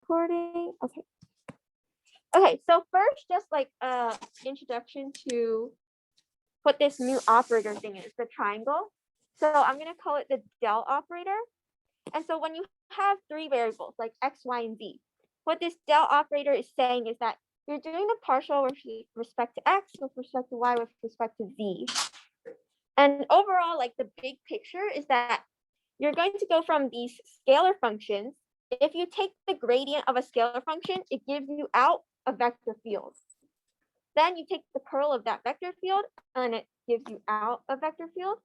recording. Okay. Okay, so first, just like introduction to what this new operator thing is, the triangle. So I'm gonna call it the del operator. And so when you have three variables like x, y, and z, what this del operator is saying is that you're doing the partial with respect to x, with respect to y, with respect to z. And overall, like the big picture is that you're going to go from these scalar functions. If you take the gradient of a scalar function, it gives you out a vector field. Then you take the curl of that vector field and it gives you out a vector field.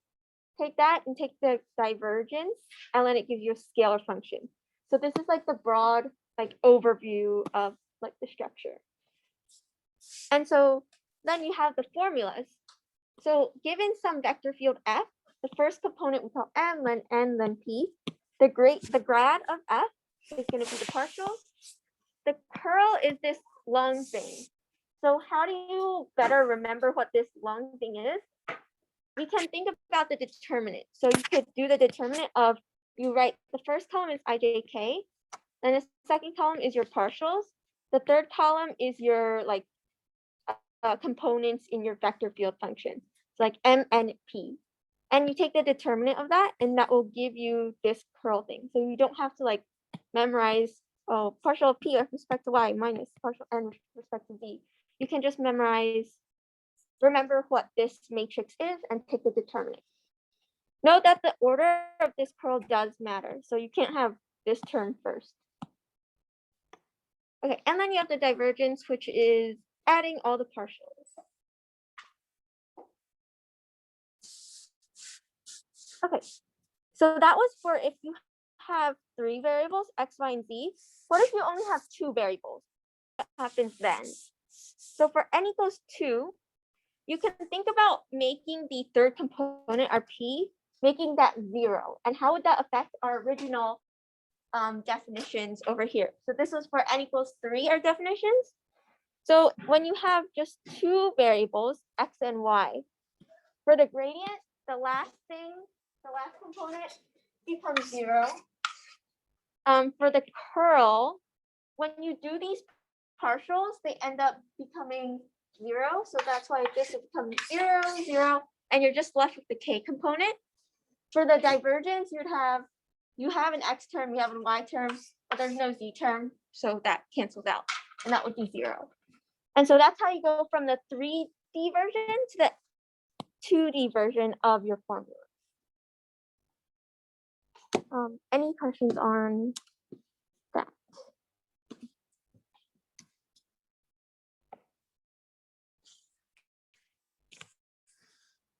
Take that and take the divergence and then it gives you a scalar function. So this is like the broad like overview of like the structure. And so then you have the formulas. So given some vector field f, the first component we call m, then n, then p. The grad of f is going to be the partial. The curl is this long thing. So how do you better remember what this long thing is? We can think about the determinant. So you could do the determinant of, you write the first column is ijk, then the second column is your partials. The third column is your like components in your vector field function. So like m, n, p. And you take the determinant of that and that will give you this curl thing. So you don't have to like memorize partial of p with respect to y minus partial n with respect to z. You can just remember what this matrix is and take the determinant. Note that the order of this curl does matter. So you can't have this term first. Okay, and then you have the divergence, which is adding all the partials. Okay, so that was for if you have three variables, x, y, and z. What if you only have two variables? What happens then? So for n equals 2, you can think about making the third component, our p, making that 0. And how would that affect our original definitions over here? So this was for n equals 3, our definitions. So when you have just two variables, x and y, for the gradient, the last component becomes 0. For the curl, when you do these partials, they end up becoming 0. So that's why this becomes 0, 0, and you're just left with the k component. For the divergence, you have an x term, you have a y term, but there's no z term, so that cancels out, and that would be 0. And so that's how you go from the 3D version to the 2D version of your formula. Any questions on that?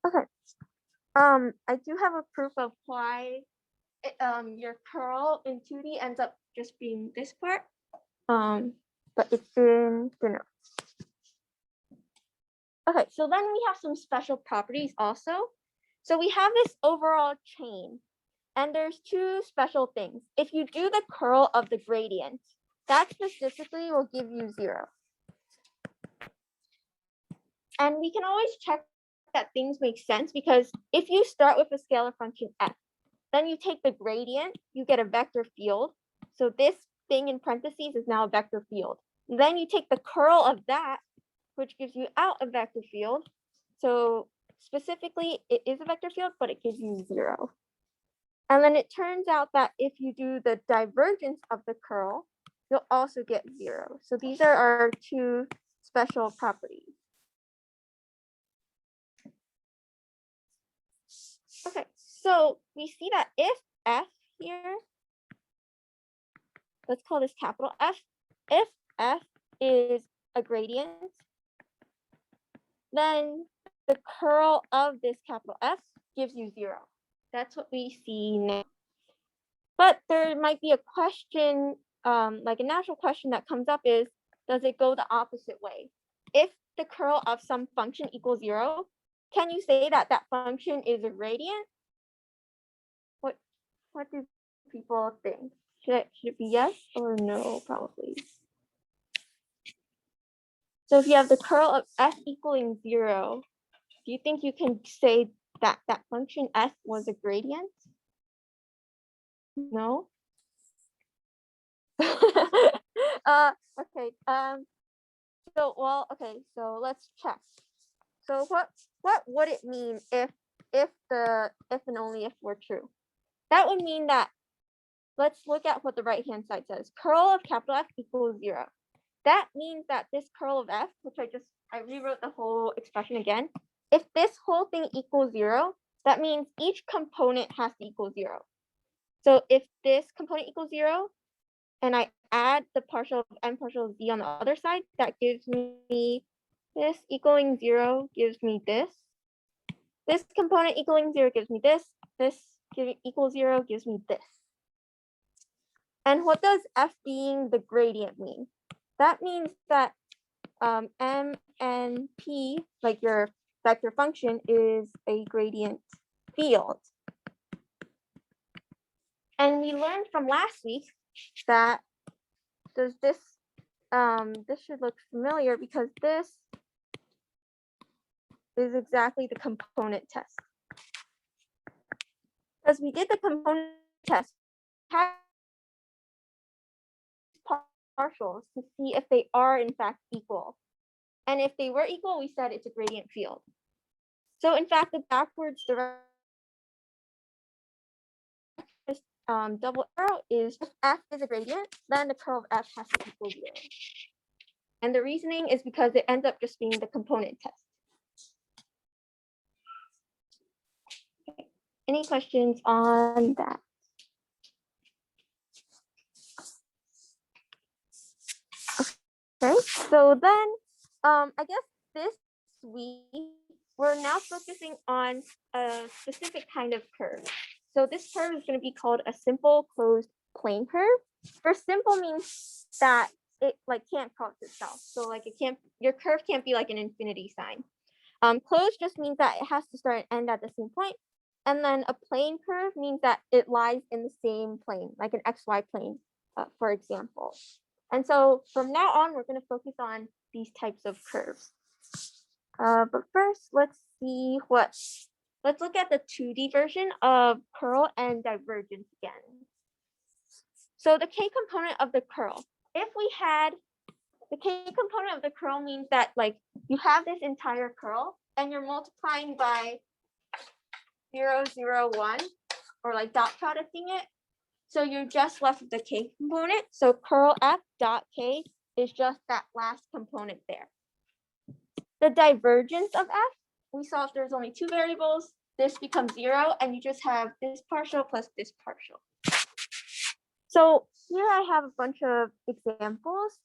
Okay. I do have a proof of why your curl in 2D ends up just being this part. But it's in the notes. Okay, so then we have some special properties also. So we have this overall chain, and there's two special things. If you do the curl of the gradient, that specifically will give you 0. And we can always check that things make sense, because if you start with a scalar function f, then you take the gradient, you get a vector field. So this thing in parentheses is now a vector field. Then you take the curl of that, which gives you out a vector field. So specifically, it is a vector field, but it gives you 0. And then it turns out that if you do the divergence of the curl, you'll also get 0. So these are our two special properties. Okay, so we see that if f here, let's call this capital F, if f is a gradient, then the curl of this capital F gives you 0. That's what we see now. But there might be a question, like a natural question that comes up is, does it go the opposite way? If the curl of some function equals 0, can you say that that function is a gradient? What do people think? Should it be yes or no, probably? So if you have the curl of f equaling 0, do you think you can say that that function f was a gradient? No? Okay. So let's check. So what would it mean if and only if were true? That would mean that, let's look at what the right hand side says. Curl of capital F equals 0. That means that this curl of F, which I rewrote the whole expression again. If this whole thing equals 0, that means each component has to equal 0. So if this component equals 0, and I add the partial of n partial of z on the other side, that gives me this equaling 0 gives me this. This component equaling 0 gives me this. This equals 0 gives me this. And what does f being the gradient mean? That means that m and p, like your vector function, is a gradient field. And we learned from last week that this should look familiar because this is exactly the component test. Because we did the component test, partials to see if they are in fact equal. And if they were equal, we said it's a gradient field. So in fact, the backwards direction double arrow is if f is a gradient, then the curl of f has to equal 0. And the reasoning is because it ends up just being the component test. Okay. Any questions on that? Okay, so then I guess this week we're now focusing on a specific kind of curve. So this curve is going to be called a simple closed plane curve. For simple means that it can't cross itself. So your curve can't be like an infinity sign. Closed just means that it has to start and end at the same point. And then a plane curve means that it lies in the same plane, like an XY plane, for example. And so from now on, we're going to focus on these types of curves. But first, let's look at the 2D version of curl and divergence again. So the K component of the curl, if we had the K component of the curl means that you have this entire curl and you're multiplying by 0, 0, 1, or dot producting it. So you're just left with the K component. So curl F dot K is just that last component there. The divergence of F, we saw if there's only two variables, this becomes 0, and you just have this partial plus this partial. So here I have a bunch of examples.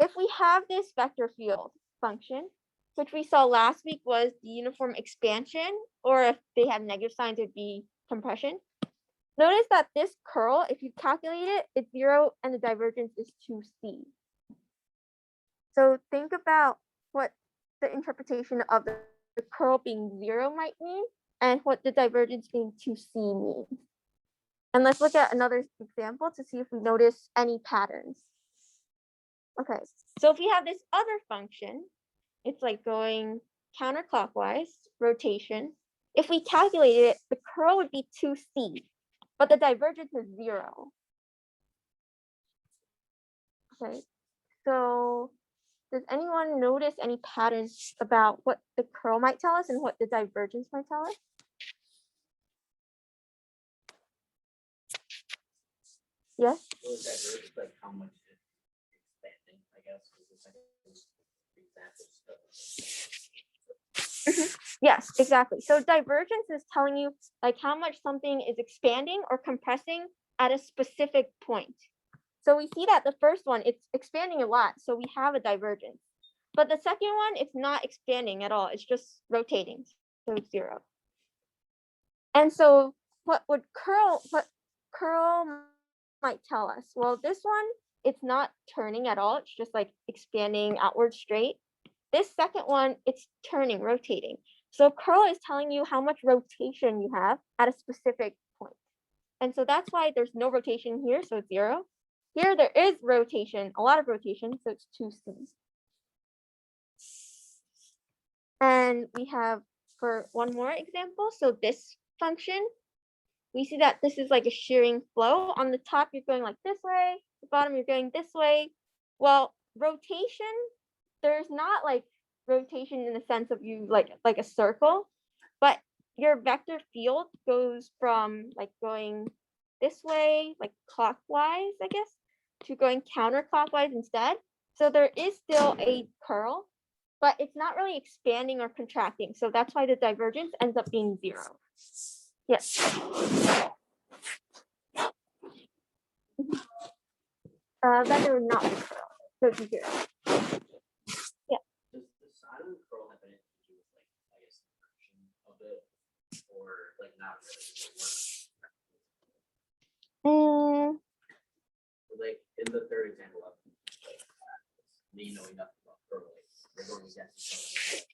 If we have this vector field function, which we saw last week was the uniform expansion, or if they have negative signs, it'd be compression. Notice that this curl, if you calculate it, it's 0 and the divergence is 2c. So think about what the interpretation of the curl being 0 might mean and what the divergence being 2c means. And let's look at another example to see if we notice any patterns. Okay, so if we have this other function, it's going counterclockwise, rotation. If we calculate it, the curl would be 2c, but the divergence is 0. Okay, so does anyone notice any patterns about what the curl might tell us and what the divergence might tell us? Yes? Like how much it's expanding, I guess. Yes, exactly. So divergence is telling you how much something is expanding or compressing at a specific point. So we see that the first one, it's expanding a lot, so we have a divergence. But the second one, it's not expanding at all. It's just rotating, so it's 0. And so what curl might tell us? Well, this one, it's not turning at all. It's just expanding outward straight. This second one, it's turning, rotating. So curl is telling you how much rotation you have at a specific point. And so that's why there's no rotation here, so it's 0. Here there is rotation, a lot of rotation, so it's 2c. And we have, for one more example, so this function, we see that this is like a shearing flow. On the top, you're going this way. the bottom, you're going this way. Well, rotation, there's not like rotation in the sense of you like a circle, but your vector field goes from like going this way, like clockwise, I guess, to going counterclockwise instead. So there is still a curl, but it's not really expanding or contracting. So that's why the divergence ends up being 0. Yes. That would not be curl. So it'd be 0. Does the side of the curl have anything to do with, like, I guess, the friction of it, or like not really? Mm, Like in the third example of like me knowing nothing about curl, they're going against each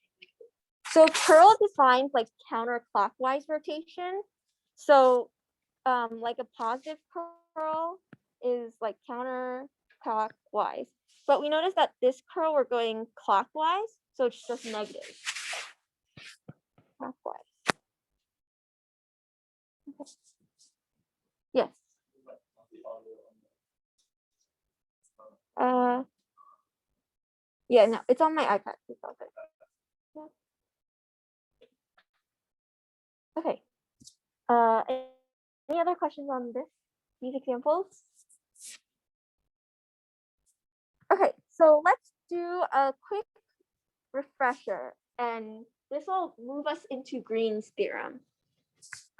other. so curl defines like counterclockwise rotation. So like a positive curl is like counterclockwise. But we notice that this curl we're going clockwise, so it's just negative. Clockwise. Okay. Yes. Yeah, no, it's on my iPad. It's all good. Yeah. Okay. Any other questions on these examples? Okay, so let's do a quick refresher, and this will move us into Green's theorem.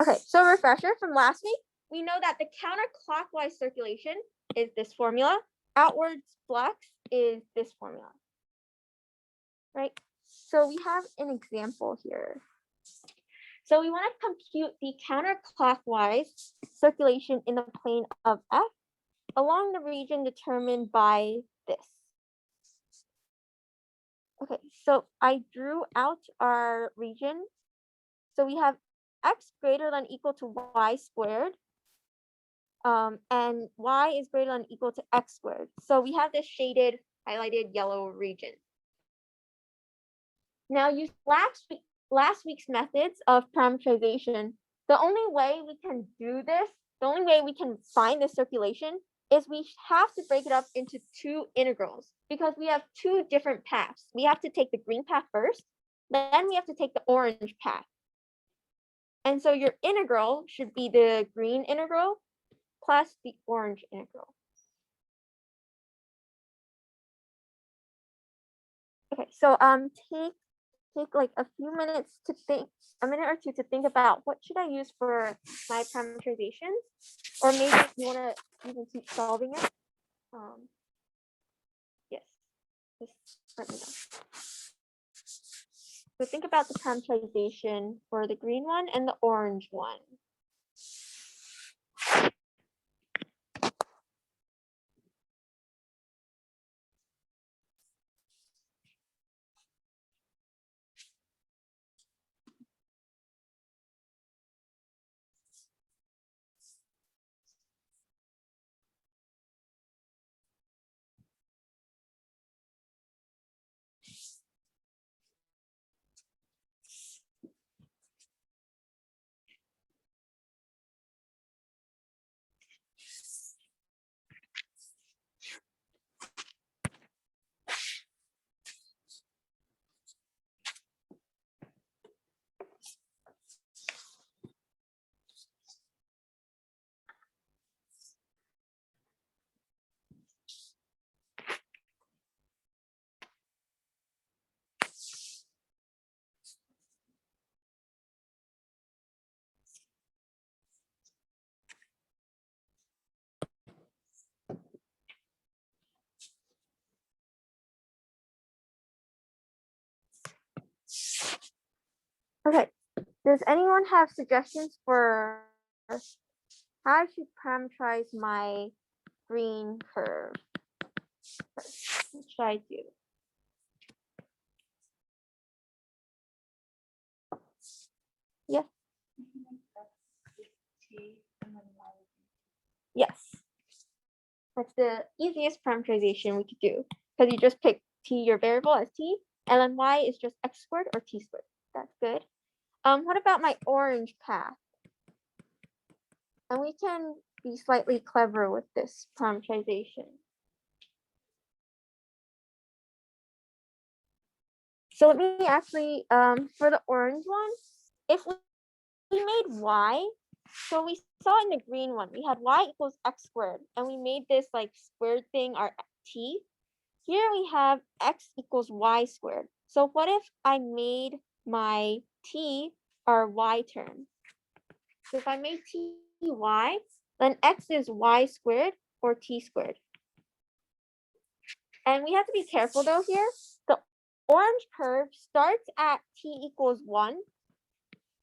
Okay, so refresher from last week, we know that the counterclockwise circulation is this formula. Outwards flux is this formula, right? So we have an example here. So we want to compute the counterclockwise circulation in the plane of F along the region determined by this. Okay, so I drew out our region. So we have x greater than equal to y squared, and y is greater than equal to x squared. So we have this shaded, highlighted yellow region. Now use last week's methods of parameterization. The only way we can do this, the only way we can find this circulation is we have to break it up into 2 integrals because we have 2 different paths. We have to take the green path first, then we have to take the orange path. And so your integral should be the green integral plus the orange integral. Okay, so take like a few minutes to think, a minute or two to think about what should I use for my parameterizations, or maybe if you want to even keep solving it. Yes, just let me know. So think about the parameterization for the green one and the orange one. Okay, does anyone have suggestions for how I should parameterize my green curve? What should I do? Yes. Yes. That's the easiest parameterization we could do because you just pick t, your variable as t, and then y is just x squared or t squared. That's good. What about my orange path? And we can be slightly clever with this parameterization. So let me actually, for the orange one, if we made y, so we saw in the green one, we had y equals x squared, and we made this like squared thing our t. Here we have x equals y squared. So what if I made my t our y term? So if I made t y, then x is y squared or t squared. And we have to be careful though here. The orange curve starts at t equals 1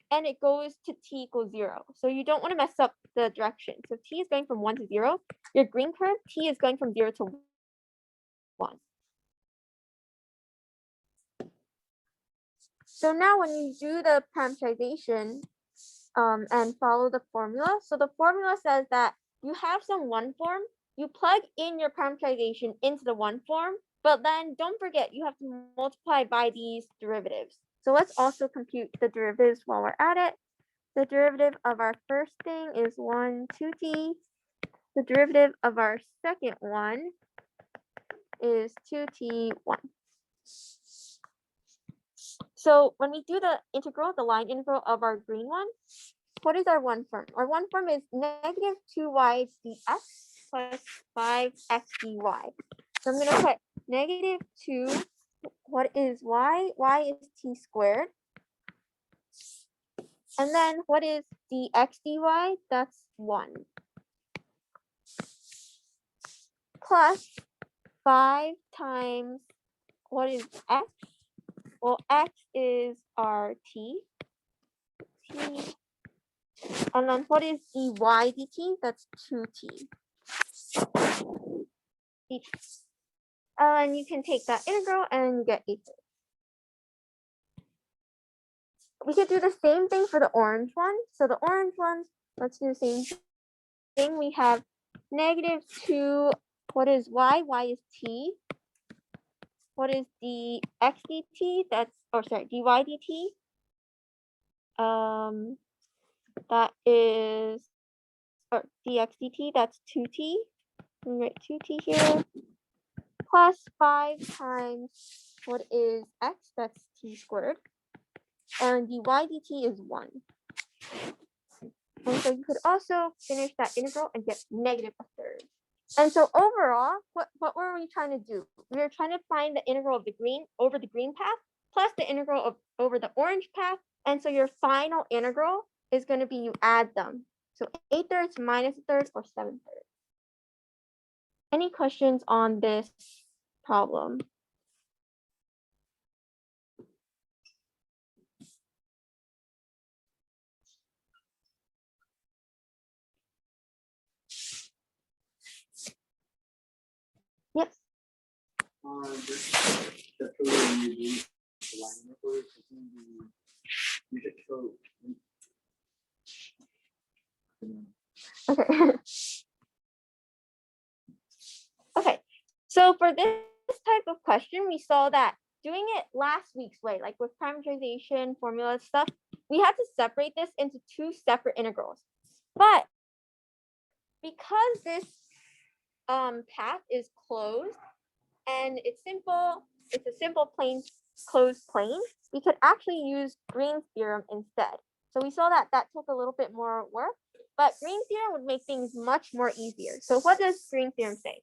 and it goes to t equals 0. So you don't want to mess up the direction. So if t is going from 1 to 0, your green curve, t is going from 0 to 1. So now when you do the parameterization and follow the formula, so the formula says that you have some one form, you plug in your parameterization into the one form, but then don't forget you have to multiply by these derivatives. So let's also compute the derivatives while we're at it. The derivative of our first thing is 1, 2t. The derivative of our second one is 2t, 1. So when we do the integral, the line integral of our green one, what is our one form? Our one form is negative 2y dx plus 5x dy. So I'm going to put negative 2, what is y? Y is t squared. And then what is dx dy? That's 1. Plus 5 times, what is x? Well, x is our t. And then what is dy dt? That's 2t. And you can take that integral and you get 8. We could do the same thing for the orange one. So the orange one, let's do the same thing. We have negative 2, what is y? Y is t. What is dx dt? That's, or sorry, dy dt? That is, or dx dt, that's 2t. We write 2t here. Plus 5 times, what is x? That's t squared. And dy dt is 1. And so you could also finish that integral and get negative a third. And so overall, what were we trying to do? We were trying to find the integral of the green over the green path plus the integral of over the orange path. And so your final integral is going to be you add them. So 8/3 minus a third or 7/3. Any questions on this problem? Yes. Just when you do the line numbers, you should show. Okay. Okay. So for this type of question, we saw that doing it last week's way, like with parameterization, formula stuff, we had to separate this into 2 separate integrals. But because this path is closed and it's a simple plane closed plane, we could actually use Green's theorem instead. So we saw that that took a little bit more work, but Green's theorem would make things much more easier. So what does Green's theorem say?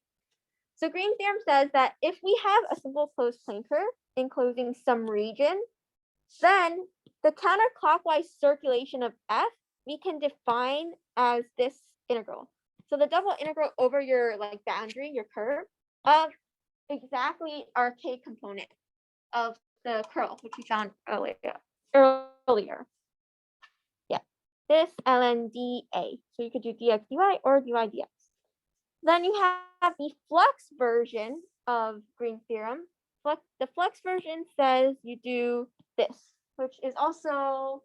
So Green's theorem says that if we have a simple closed plane curve enclosing some region, then the counterclockwise circulation of f we can define as this integral. So the double integral over your like boundary, your curve, of exactly our k component of the curl, which we found earlier. Yeah, this ln dA. So you could do dx dy or dy dx. Then you have the flux version of Green's theorem. The flux version says you do this, which is also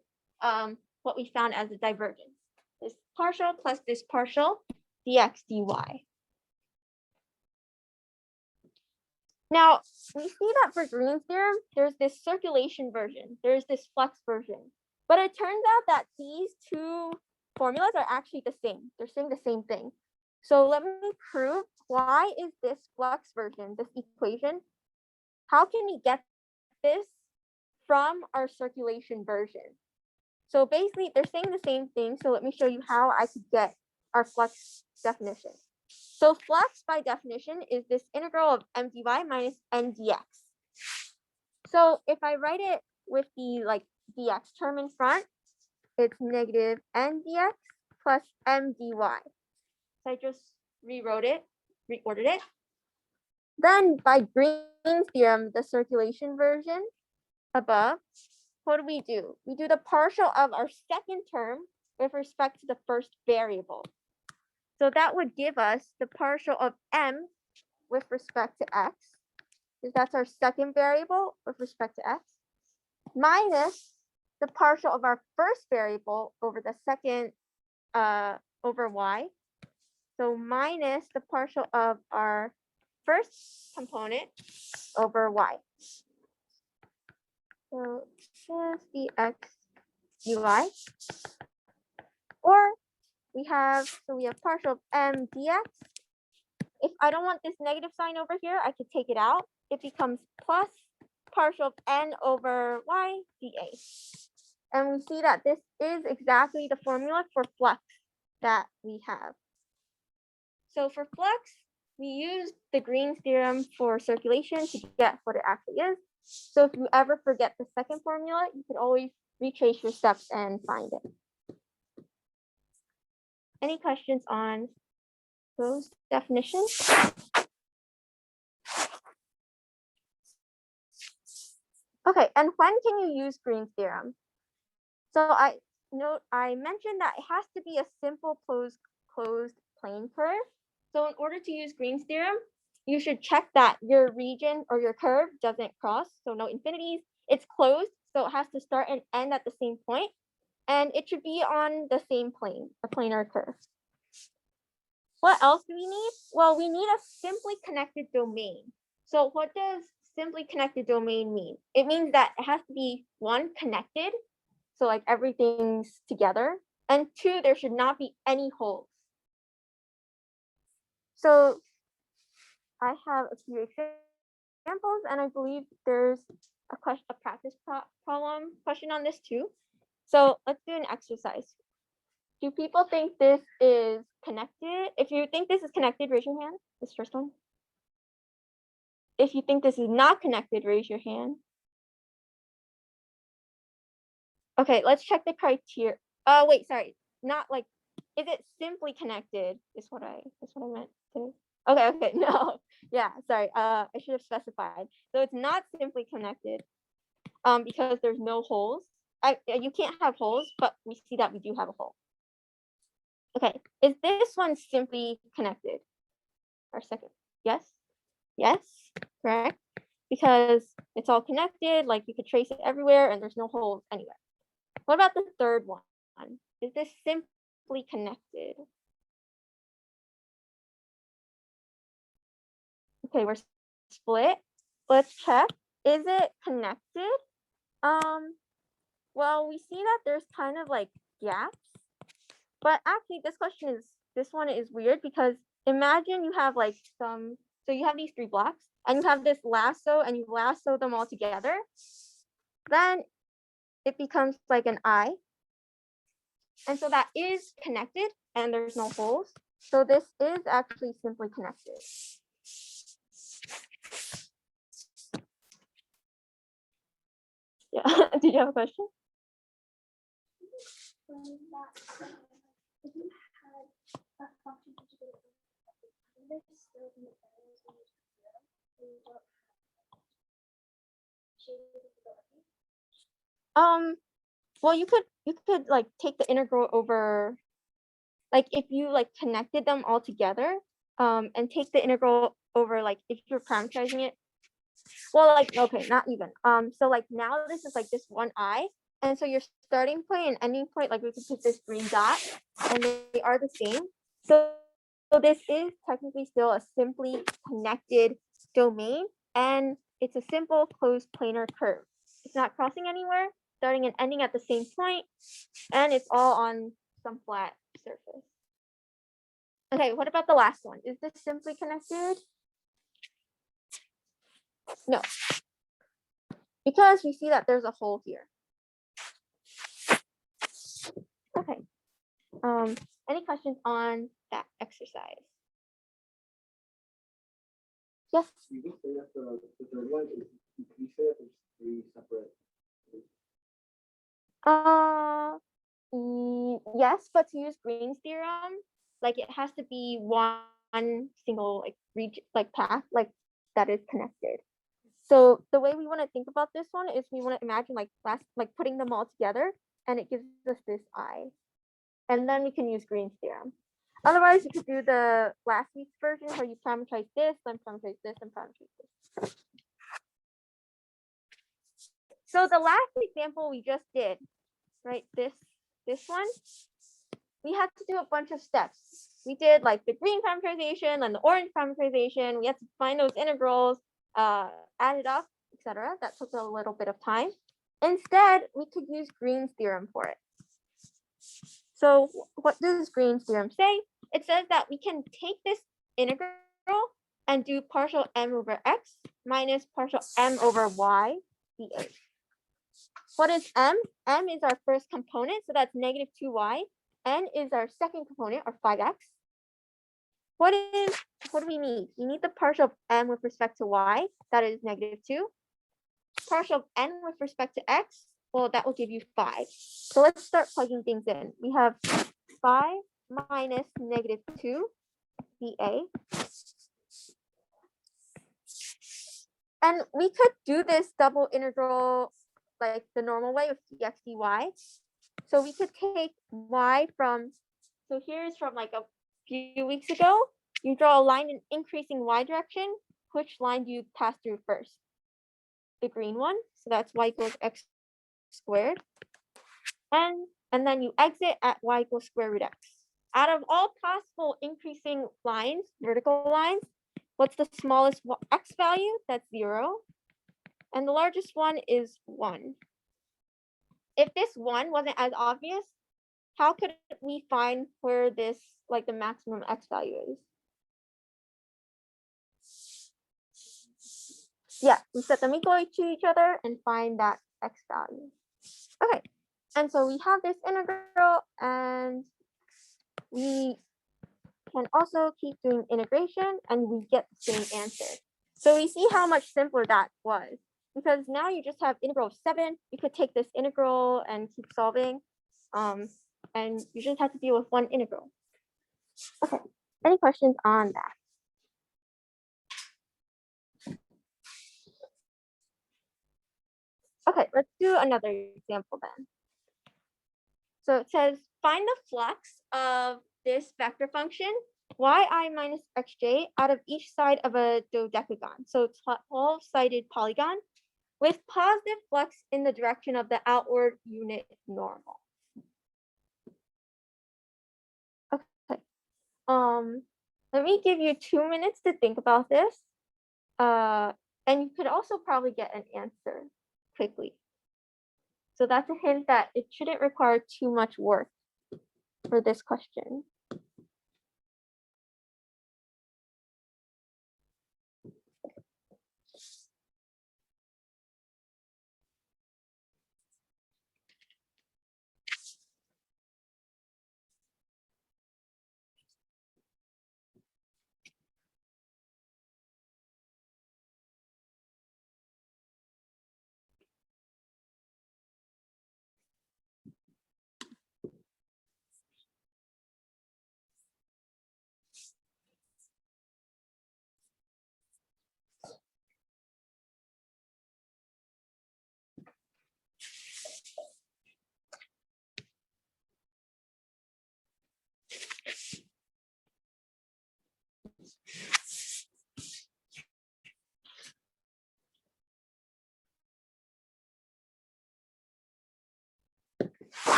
what we found as a divergence. This partial plus this partial, dx dy. Now, we see that for Green's theorem, there's this circulation version, there's this flux version. But it turns out that these two formulas are actually the same. They're saying the same thing. So let me prove why is this flux version, this equation, how can we get this from our circulation version? So basically they're saying the same thing. So let me show you how I could get our flux definition. So flux by definition is this integral of m dy minus n dx. So if I write it with the like dx term in front, it's negative n dx plus m dy. So I just reordered it. Then by Green's theorem, the circulation version above, what do? We do the partial of our second term with respect to the first variable. So that would give us the partial of m with respect to x, because that's our second variable with respect to x, minus the partial of our first variable over the second over y. So minus the partial of our first component over y. So just dx dy. Or we have partial of m dx. If I don't want this negative sign over here, I could take it out. It becomes plus partial of n over y dA. And we see that this is exactly the formula for flux that we have. So for flux, we use the Green's theorem for circulation to get what it actually is. So if you ever forget the second formula, you could always retrace your steps and find it. Any questions on those definitions? Okay, and when can you use Green's theorem? So I mentioned that it has to be a simple closed plane curve. So in order to use Green's theorem, you should check that your region or your curve doesn't cross, so no infinities. It's closed, so it has to start and end at the same point, and it should be on the same plane, a planar curve. What else do we need? Well, we need a simply connected domain. So what does simply connected domain mean? It means that it has to be one, connected, so like everything's together, and two, there should not be any holes. So I have a few examples, and I believe there's a practice problem question on this too. So let's do an exercise. Do people think this is connected? If you think this is connected, raise your hand. This first one. If you think this is not connected, raise your hand. Okay, let's check the criteria. Wait, sorry. Not like, is it simply connected? Is what I meant to. Okay, no. Yeah, sorry. I should have specified. So it's not simply connected because there's no holes. You can't have holes, but we see that we do have a hole. Okay, is this one simply connected? Our second, yes, correct. Because it's all connected, like you could trace it everywhere and there's no holes anywhere. What about the third one? Is this simply connected? Okay, we're split. Let's check. Is it connected? Well, we see that there's kind of like gaps. But actually this one is weird because imagine you have like so you have these three blocks and you have this lasso and you lasso them all together. Then it becomes like an eye. And so that is connected and there's no holes. So this is actually simply connected. Yeah, did you have a question? Well, you could like take the integral over, like if you like connected them all together, and take the integral over, like if you're parameterizing it. Well, like, okay, not even. So like now this is like this one eye, and so your starting point and ending point, like we could put this green dot, and they are the same. So this is technically still a simply connected domain, and it's a simple closed planar curve. It's not crossing anywhere, starting and ending at the same point, and it's all on some flat surface. Okay, what about the last one? Is this simply connected? No, because we see that there's a hole here. Okay. Any questions on that exercise? Yes. You can say that the third one is, you say that there's three separate. Yes, but to use Green's theorem, like it has to be one single like path like that is connected. So the way we want to think about this one is we want to imagine like putting them all together, and it gives us this I, and then we can use Green's theorem. Otherwise, you could do the last week's version where you parameterize this, then parameterize this, and parameterize this. So the last example we just did, right? This one, we had to do a bunch of steps. We did like the green parameterization and the orange parameterization. We had to find those integrals, add it up, etc. That took a little bit of time. Instead, we could use Green's theorem for it. So what does Green's theorem say? It says that we can take this integral and do partial m over x minus partial m over y dA. What is m? M is our first component, so that's negative 2y. N is our second component, or 5x. What do we need? We need the partial of m with respect to y, that is negative 2. Partial of n with respect to x, well, that will give you 5. So let's start plugging things in. We have 5 minus negative 2 dA. And we could do this double integral like the normal way with dx dy. So we could take y from, so here's from like a few weeks ago. You draw a line in increasing y direction. Which line do you pass through first? The green one. So that's y equals x squared. And then you exit at y equals square root x. Out of all possible increasing lines, vertical lines, what's the smallest x value? That's 0. And the largest one is 1. If this 1 wasn't as obvious, how could we find where this, like the maximum x value is? Yeah, we set them equal to each other and find that x value. Okay, and so we have this integral, and we can also keep doing integration, and we get the same answer. So we see how much simpler that was, because now you just have integral of 7. You could take this integral and keep solving, and you just have to deal with one integral. Okay, any questions on that? Okay, let's do another example then. So it says, find the flux of this vector function, yi minus xj, out of each side of a dodecagon. So 12-sided polygon with positive flux in the direction of the outward unit normal. Okay. Let me give you 2 minutes to think about this. And you could also probably get an answer quickly. So that's a hint that it shouldn't require too much work for this question.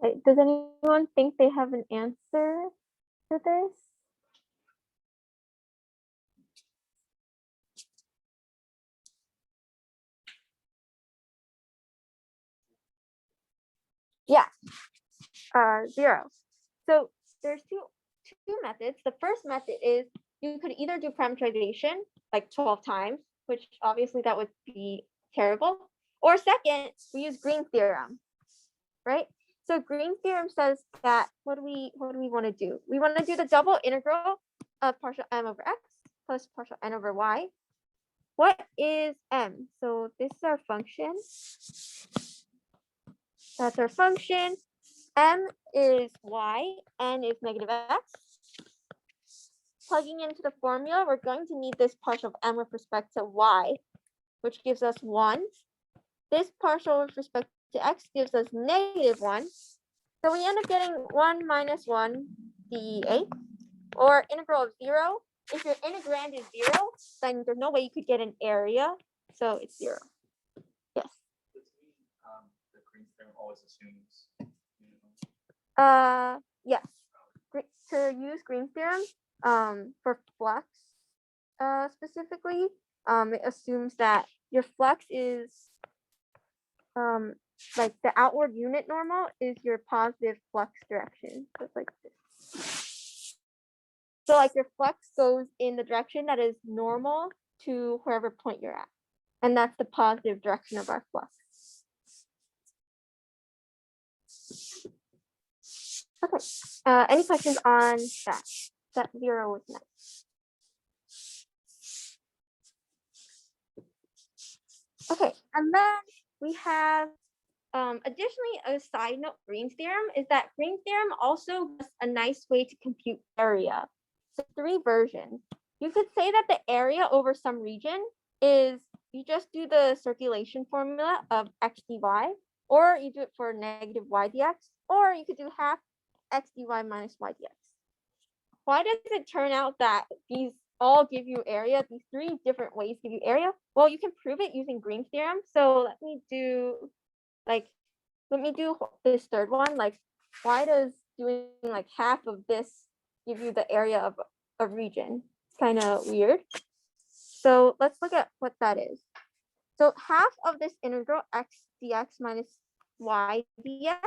Okay, does anyone think they have an answer for this? Yeah, 0. So there's two methods. The first method is you could either do parameterization like 12 times, which obviously that would be terrible. Or second, we use Green's theorem, right? So Green's theorem says that what do we want to do? We want to do the double integral of partial m over x plus partial n over y. What is m? So this is our function. That's our function. M is y, n is negative x. Plugging into the formula, we're going to need this partial of m with respect to y, which gives us 1. This partial with respect to x gives us -1. So we end up getting 1 minus 1 dA, or integral of 0. If your integrand is 0, then there's no way you could get an area, so it's 0. Yes. The Green's theorem always assumes. Yes. To use Green's theorem, for flux, specifically, it assumes that your flux is, like the outward unit normal is your positive flux direction. So it's like this. So like your flux goes in the direction that is normal to wherever point you're at. And that's the positive direction of our flux. Okay. Any questions on that? That 0 was nice. Okay, and then we have additionally, a side note, Green's theorem is that Green's theorem also gives a nice way to compute area. So 3 versions. You could say that the area over some region is, you just do the circulation formula of x dy, or you do it for negative y dx, or you could do half x dy minus y dx. Why does it turn out that these all give you area? These 3 different ways give you area? Well, you can prove it using Green's theorem. So let me do this third one. Like, why does doing like half of this give you the area of a region? It's kind of weird. So let's look at what that is. So half of this integral x dx minus y dx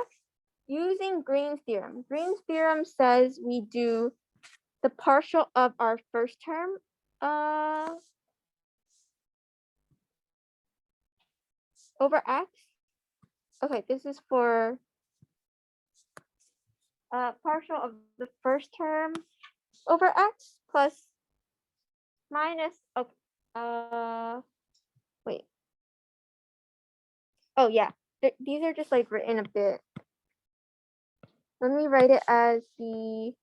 using Green's theorem. Green's theorem says we do the partial of our first term over x. Okay, this is for partial of the first term over x plus minus, wait. Oh yeah, these are just like written a bit. Let me write it as the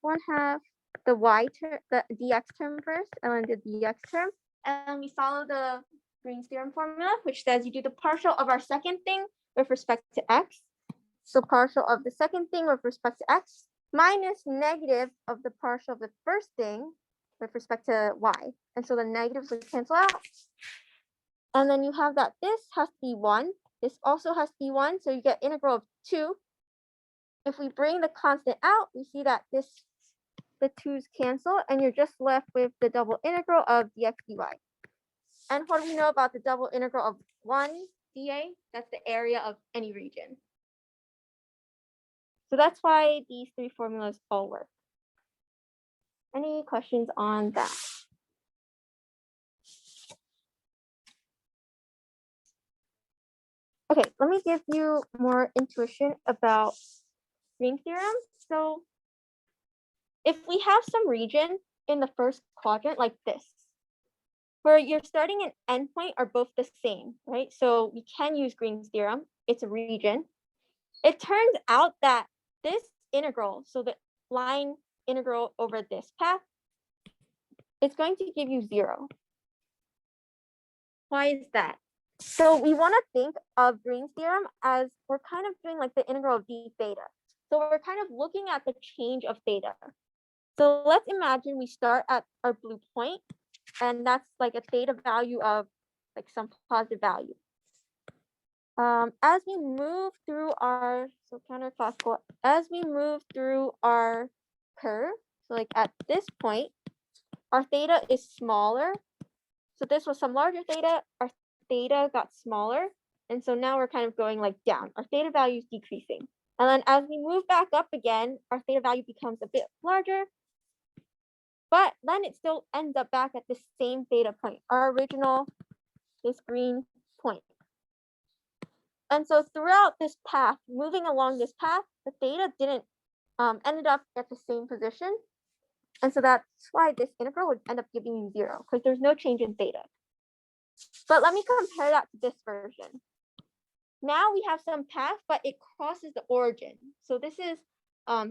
1/2 the y term, the dx term first, and then the dx term, and we follow the Green's theorem formula, which says you do the partial of our second thing with respect to x. So partial of the second thing with respect to x minus negative of the partial of the first thing with respect to y. And so the negatives will cancel out. And then you have that this has to be 1. This also has to be 1. So you get integral of 2. If we bring the constant out, we see that the 2's cancel, and you're just left with the double integral of dx dy. And what do we know about the double integral of 1 dA? That's the area of any region. So that's why these 3 formulas all work. Any questions on that? Okay, let me give you more intuition about Green's theorem. So if we have some region in the first quadrant like this, where your starting and end point are both the same, right? So we can use Green's theorem. It's a region. It turns out that this integral, so the line integral over this path, it's going to give you 0. Why is that? So we want to think of Green's theorem as we're kind of doing like the integral of d theta. So we're kind of looking at the change of theta. So let's imagine we start at our blue point, and that's like a theta value of like some positive value. As we move through our, so counterclockwise, as we move through our curve, so like at this point, our theta is smaller. So this was some larger theta, our theta got smaller. And so now we're kind of going like down. Our theta value is decreasing. And then as we move back up again, our theta value becomes a bit larger, but then it still ends up back at the same theta point, our original, this green point. And so throughout this path, moving along this path, the theta didn't ended up at the same position. And so that's why this integral would end up giving you 0, because there's no change in theta. But let me compare that to this version. Now we have some path, but it crosses the origin. So this is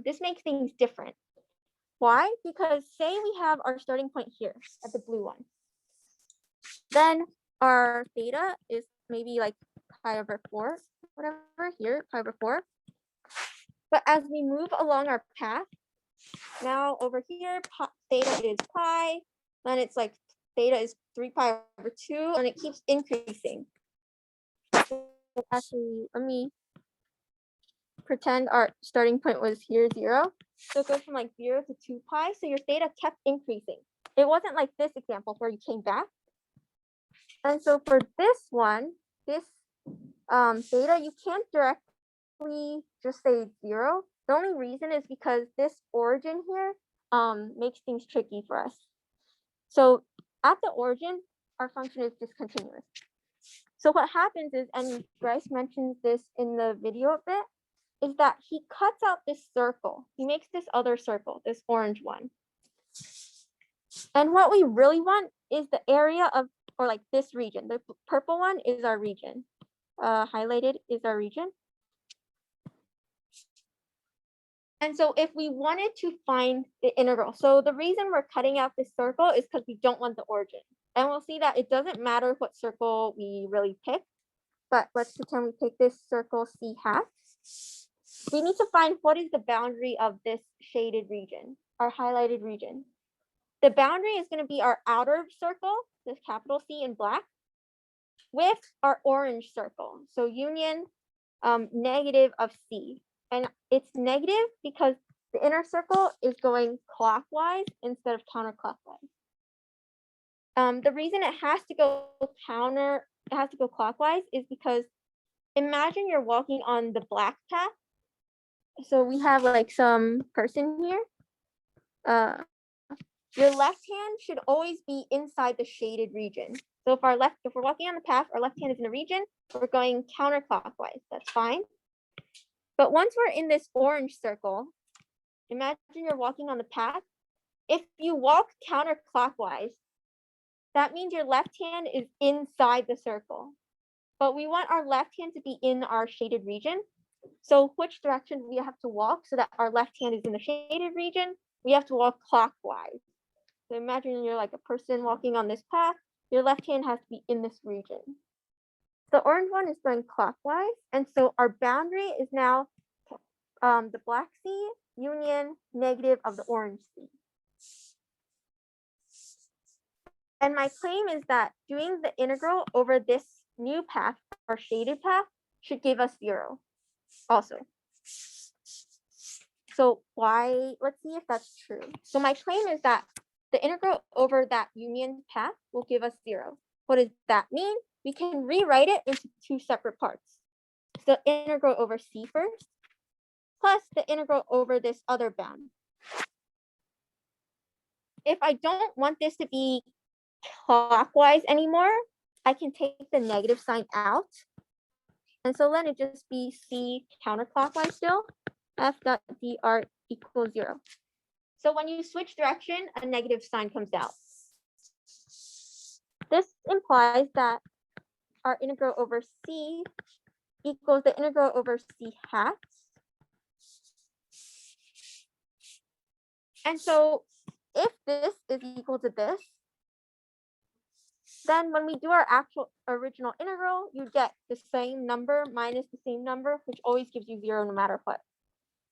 this makes things different. Why? Because say we have our starting point here at the blue one. Then our theta is maybe like pi over 4, whatever here, pi over 4. But as we move along our path, now over here, theta is pi, then it's like theta is 3 pi over 2, and it keeps increasing. So actually, let me pretend our starting point was here 0. So it goes from like 0 to 2 pi. So your theta kept increasing. It wasn't like this example where you came back. And so for this one, this theta, you can't directly just say 0. The only reason is because this origin here makes things tricky for us. So at the origin, our function is discontinuous. So what happens is, and Bryce mentions this in the video a bit, is that he cuts out this circle. He makes this other circle, this orange one. And what we really want is the area of, or like this region. The purple one is our region. Highlighted is our region. And so if we wanted to find the integral, so the reason we're cutting out this circle is because we don't want the origin. And we'll see that it doesn't matter what circle we really pick, but let's pretend we pick this circle C hat. We need to find what is the boundary of this shaded region, our highlighted region. The boundary is going to be our outer circle, this capital C in black, with our orange circle. So union negative of C. And it's negative because the inner circle is going clockwise instead of counterclockwise. The reason it has to go clockwise is because imagine you're walking on the black path. So we have like some person here. Your left hand should always be inside the shaded region. So if we're walking on the path, our left hand is in the region, we're going counterclockwise. That's fine. But once we're in this orange circle, imagine you're walking on the path. If you walk counterclockwise, that means your left hand is inside the circle. But we want our left hand to be in our shaded region. So which direction we have to walk so that our left hand is in the shaded region? We have to walk clockwise. So imagine you're like a person walking on this path. Your left hand has to be in this region. The orange one is going clockwise. And so our boundary is now the black C union negative of the orange C. And my claim is that doing the integral over this new path, or shaded path, should give us 0 also. So why, let's see if that's true. So my claim is that the integral over that union path will give us 0. What does that mean? We can rewrite it into 2 separate parts. The integral over C first, plus the integral over this other bound. If I don't want this to be clockwise anymore, I can take the negative sign out. And so then it just be C counterclockwise still, f dot dr equals 0. So when you switch direction, a negative sign comes out. This implies that our integral over C equals the integral over C hat. And so if this is equal to this, then when we do our actual original integral, you get the same number minus the same number, which always gives you 0 no matter what.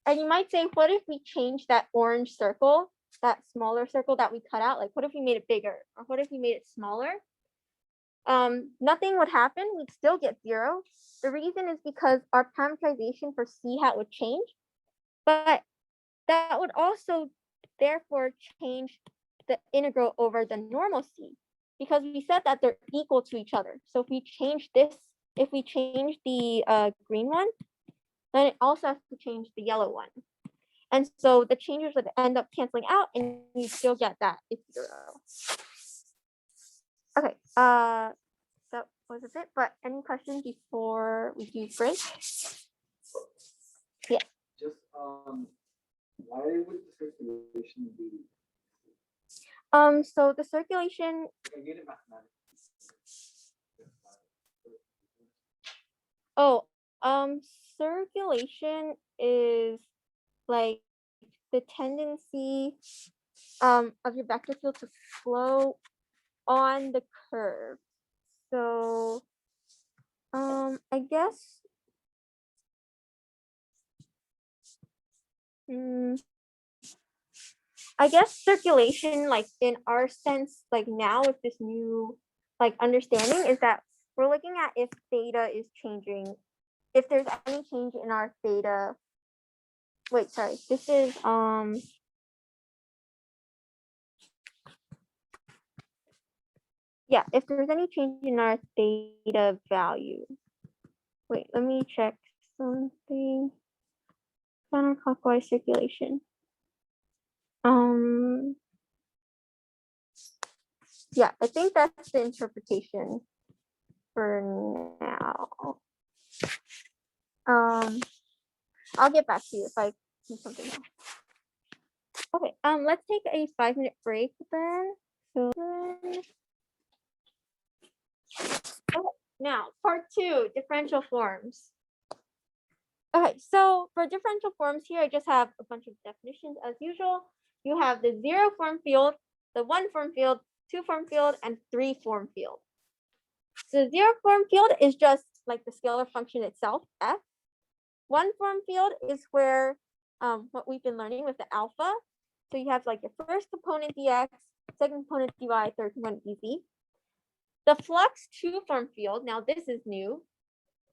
And you might say, what if we change that orange circle, that smaller circle that we cut out? Like, what if we made it bigger? Or what if we made it smaller? Nothing would happen. We'd still get 0. The reason is because our parameterization for C hat would change. But that would also therefore change the integral over the normal C, because we said that they're equal to each other. So if we change this if we change the green one, then it also has to change the yellow one. And so the changes would end up canceling out and you still get that it's 0. Okay, that was it. But any questions before we do break? Just, why would the circulation be? So the circulation, I get it mathematically. oh, circulation is like the tendency of your vector field to flow on the curve. So I guess I guess circulation, like in our sense, like now with this new like understanding, is that we're looking at if theta is changing, if there's any change in our theta. Wait, sorry, this is yeah, if there's any change in our theta value. Wait, let me check something. Counterclockwise circulation. Yeah, I think that's the interpretation for now. I'll get back to you if I see something else. Okay, let's take a 5-minute break then. So okay, now part 2, differential forms. Okay, so for differential forms here, I just have a bunch of definitions as usual. You have the 0 form field, the 1 form field, 2 form field, and 3 form field. So 0 form field is just like the scalar function itself, f. 1 form field is where what we've been learning with the alpha. So you have like your first component dx, second component dy, third component dz. The flux 2 form field, now this is new.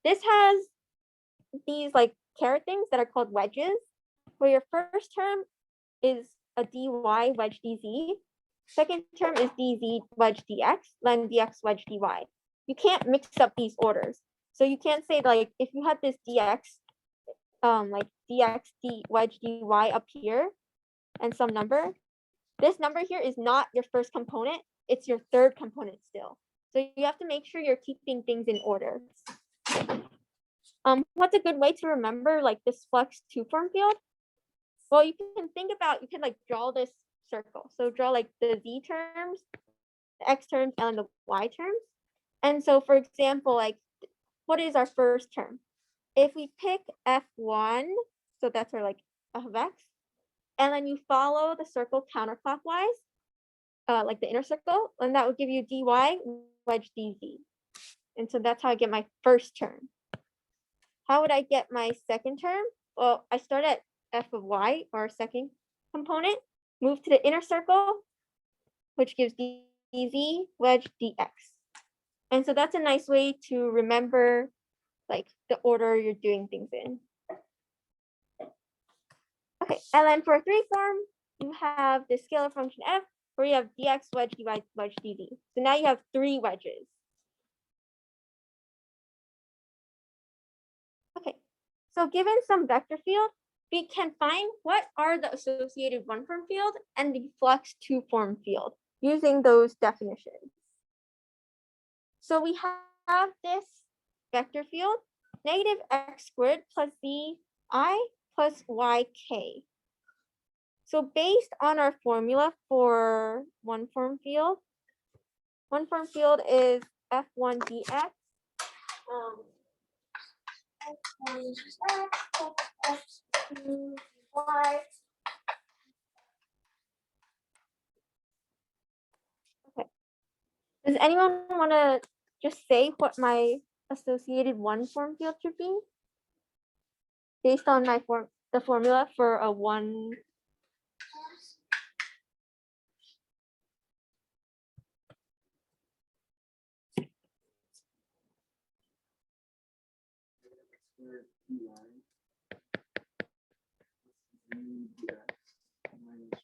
This has these like caret things that are called wedges, where your first term is a dy wedge dz, second term is dz wedge dx, then dx wedge dy. You can't mix up these orders. So you can't say like if you had this dx, like dx d wedge dy up here and some number, this number here is not your first component, it's your third component still. So you have to make sure you're keeping things in order. What's a good way to remember like this flux 2 form field? Well, you can think about, you can like draw this circle. So draw like the z terms, the x terms, and the y terms. And so for example, like what is our first term? If we pick f1, so that's our like f of x, and then you follow the circle counterclockwise, like the inner circle, and that would give you dy wedge dz. And so that's how I get my first term. How would I get my second term? Well, I start at f of y, our second component, move to the inner circle, which gives dz wedge dx. And so that's a nice way to remember like the order you're doing things in. Okay, and then for 3 form, you have the scalar function f, where you have dx wedge dy wedge dz. So now you have 3 wedges. Okay, so given some vector field, we can find what are the associated 1 form field and the flux 2 form field using those definitions. So we have this vector field, negative x squared plus zi plus yk. So based on our formula for 1 form field is f1 dx. F1 dx plus f2 dy. Okay. Does anyone want to just say what my associated 1 form field should be? Based on my the formula for a 1. Square dy z dx minus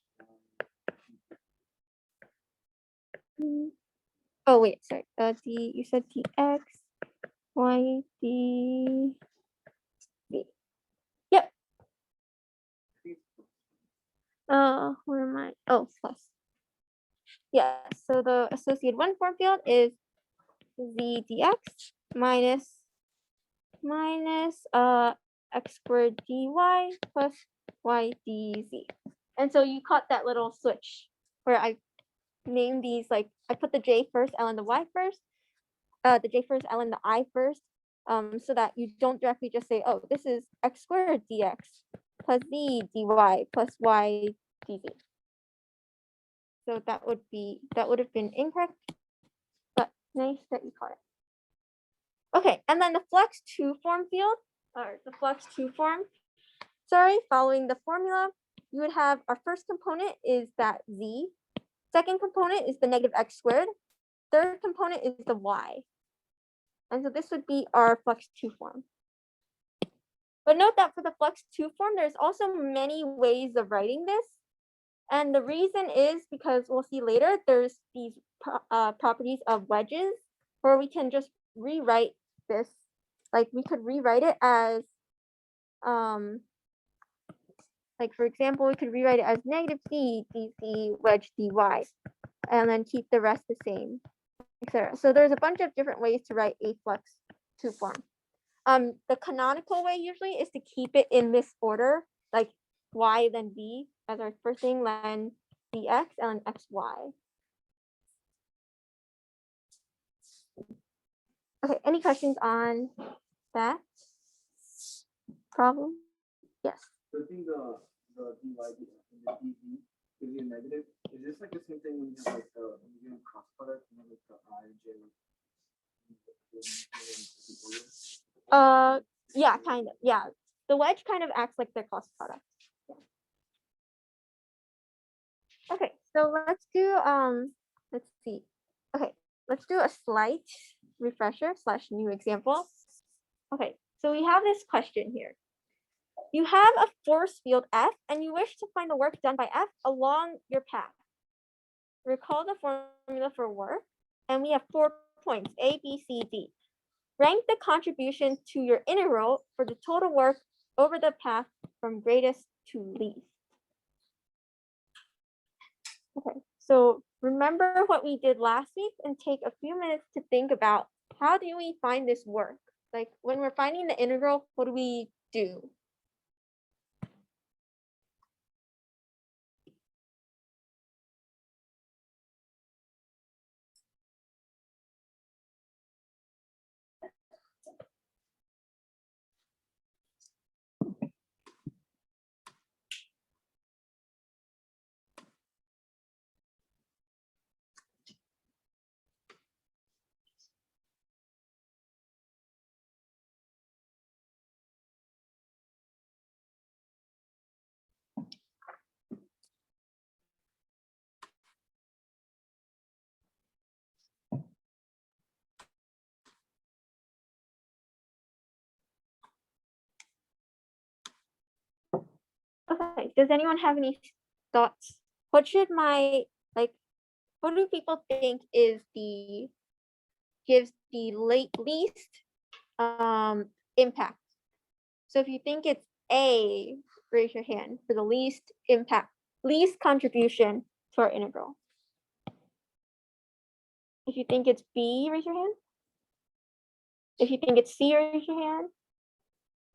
1. Oh wait, sorry. You said dx y d z. Yep. Where am I? Oh, plus. Yeah, so the associated one form field is z dx minus x squared dy plus y dz. And so you caught that little switch where I named these, like I put the j first, l and the y first, the j first, l and the I first, so that you don't directly just say, oh, this is x squared dx plus z dy plus y dz. So that would have been incorrect, but nice that you caught it. Okay, and then the flex 2 form field, or the flex 2 form, following the formula, you would have our first component is that z, second component is the negative x squared, third component is the y. And so this would be our flex 2 form. But note that for the flex 2 form, there's also many ways of writing this. And the reason is because we'll see later, there's these properties of wedges where we can just rewrite this. Like we could rewrite it as, like for example, we could rewrite it as negative c dc wedge dy, and then keep the rest the same, etc. So there's a bunch of different ways to write a flex 2 form. The canonical way usually is to keep it in this order, like y then v as our first thing, then dx, and then xy. Okay, any questions on that problem? Yes. So I think the dy and the dv gives you a negative. Is this like the same thing when you have like when you do cross product, you know, like the I and j? Yeah, kind of. Yeah, the wedge kind of acts like their cross product. Yeah. Okay, so let's do let's see. Okay, let's do a slight refresher / new example. Okay, so we have this question here. You have a force field F and you wish to find the work done by F along your path. Recall the formula for work, and we have 4 points, A, B, C, D. Rank the contribution to your integral for the total work over the path from greatest to least. Okay, so remember what we did last week and take a few minutes to think about how do we find this work? Like when we're finding the integral, what do we do? Okay, does anyone have any thoughts? What should my, like, what do people think is gives the least impact? So if you think it's A, raise your hand for the least impact, least contribution to our integral. If you think it's B, raise your hand. If you think it's C, raise your hand.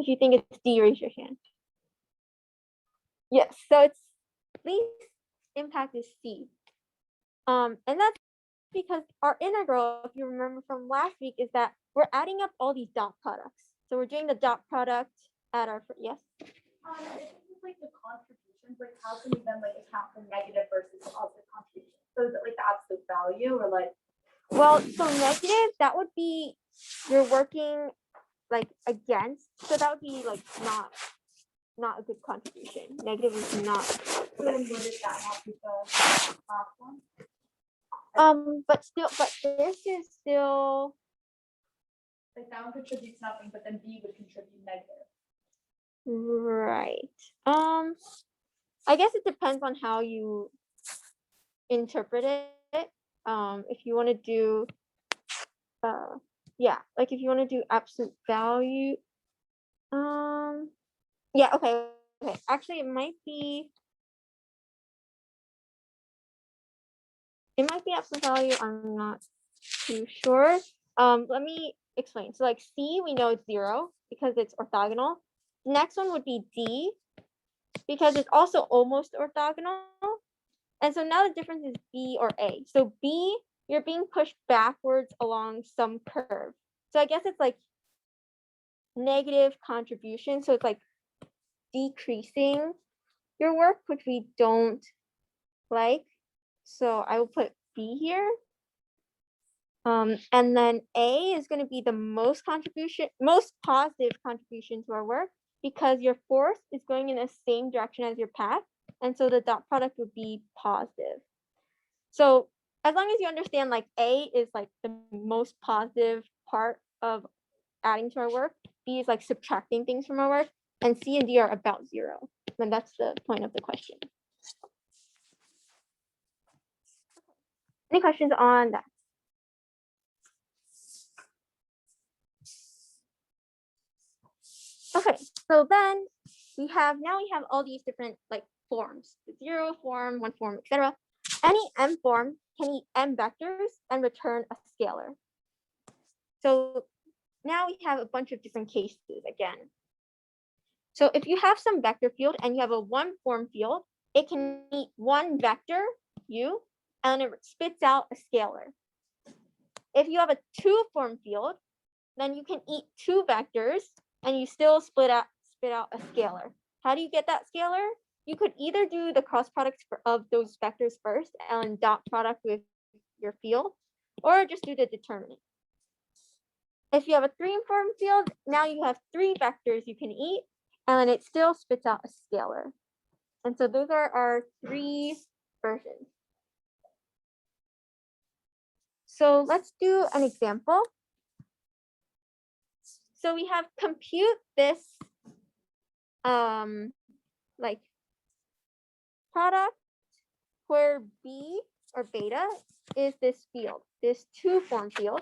If you think it's D, raise your hand. Yes, so it's least impact is C. And that's because our integral, if you remember from last week, is that we're adding up all these dot products. So we're doing the dot product at our, yes? It's like the contributions, like how can we then like account for negative versus positive contribution? So is it like the absolute value or like? Well, so negative, that would be, you're working like against, so that would be like not a good contribution. Negative is not. So then what is that not be the last one? But this is still, Like that one contributes nothing, but then B would contribute negative. right. I guess it depends on how you interpret it. If you want to do yeah, like if you want to do absolute value, yeah, okay. Actually, it might be absolute value. I'm not too sure. Let me explain. So like C, we know it's 0 because it's orthogonal. The next one would be D because it's also almost orthogonal. And so now the difference is B or A. So B, you're being pushed backwards along some curve. So I guess it's like negative contribution. So it's like decreasing your work, which we don't like. So I will put B here. And then A is going to be the most positive contribution to our work because your force is going in the same direction as your path. And so the dot product would be positive. So as long as you understand like A is like the most positive part of adding to our work, B is like subtracting things from our work, and C and D are about 0. And that's the point of the question. Any questions on that? Okay, so then we have all these different like forms, the 0 form, 1 form, etc. Any m form can eat m vectors and return a scalar. So now we have a bunch of different cases again. So if you have some vector field and you have a 1 form field, it can eat 1 vector, u, and it spits out a scalar. If you have a 2 form field, then you can eat 2 vectors and you still spit out a scalar. How do you get that scalar? You could either do the cross product of those vectors first and dot product with your field, or just do the determinant. If you have a 3 form field, now you have 3 vectors you can eat, and it still spits out a scalar. And so those are our 3 versions. So let's do an example. So we have compute this like product where B or beta is this field, this 2 form field.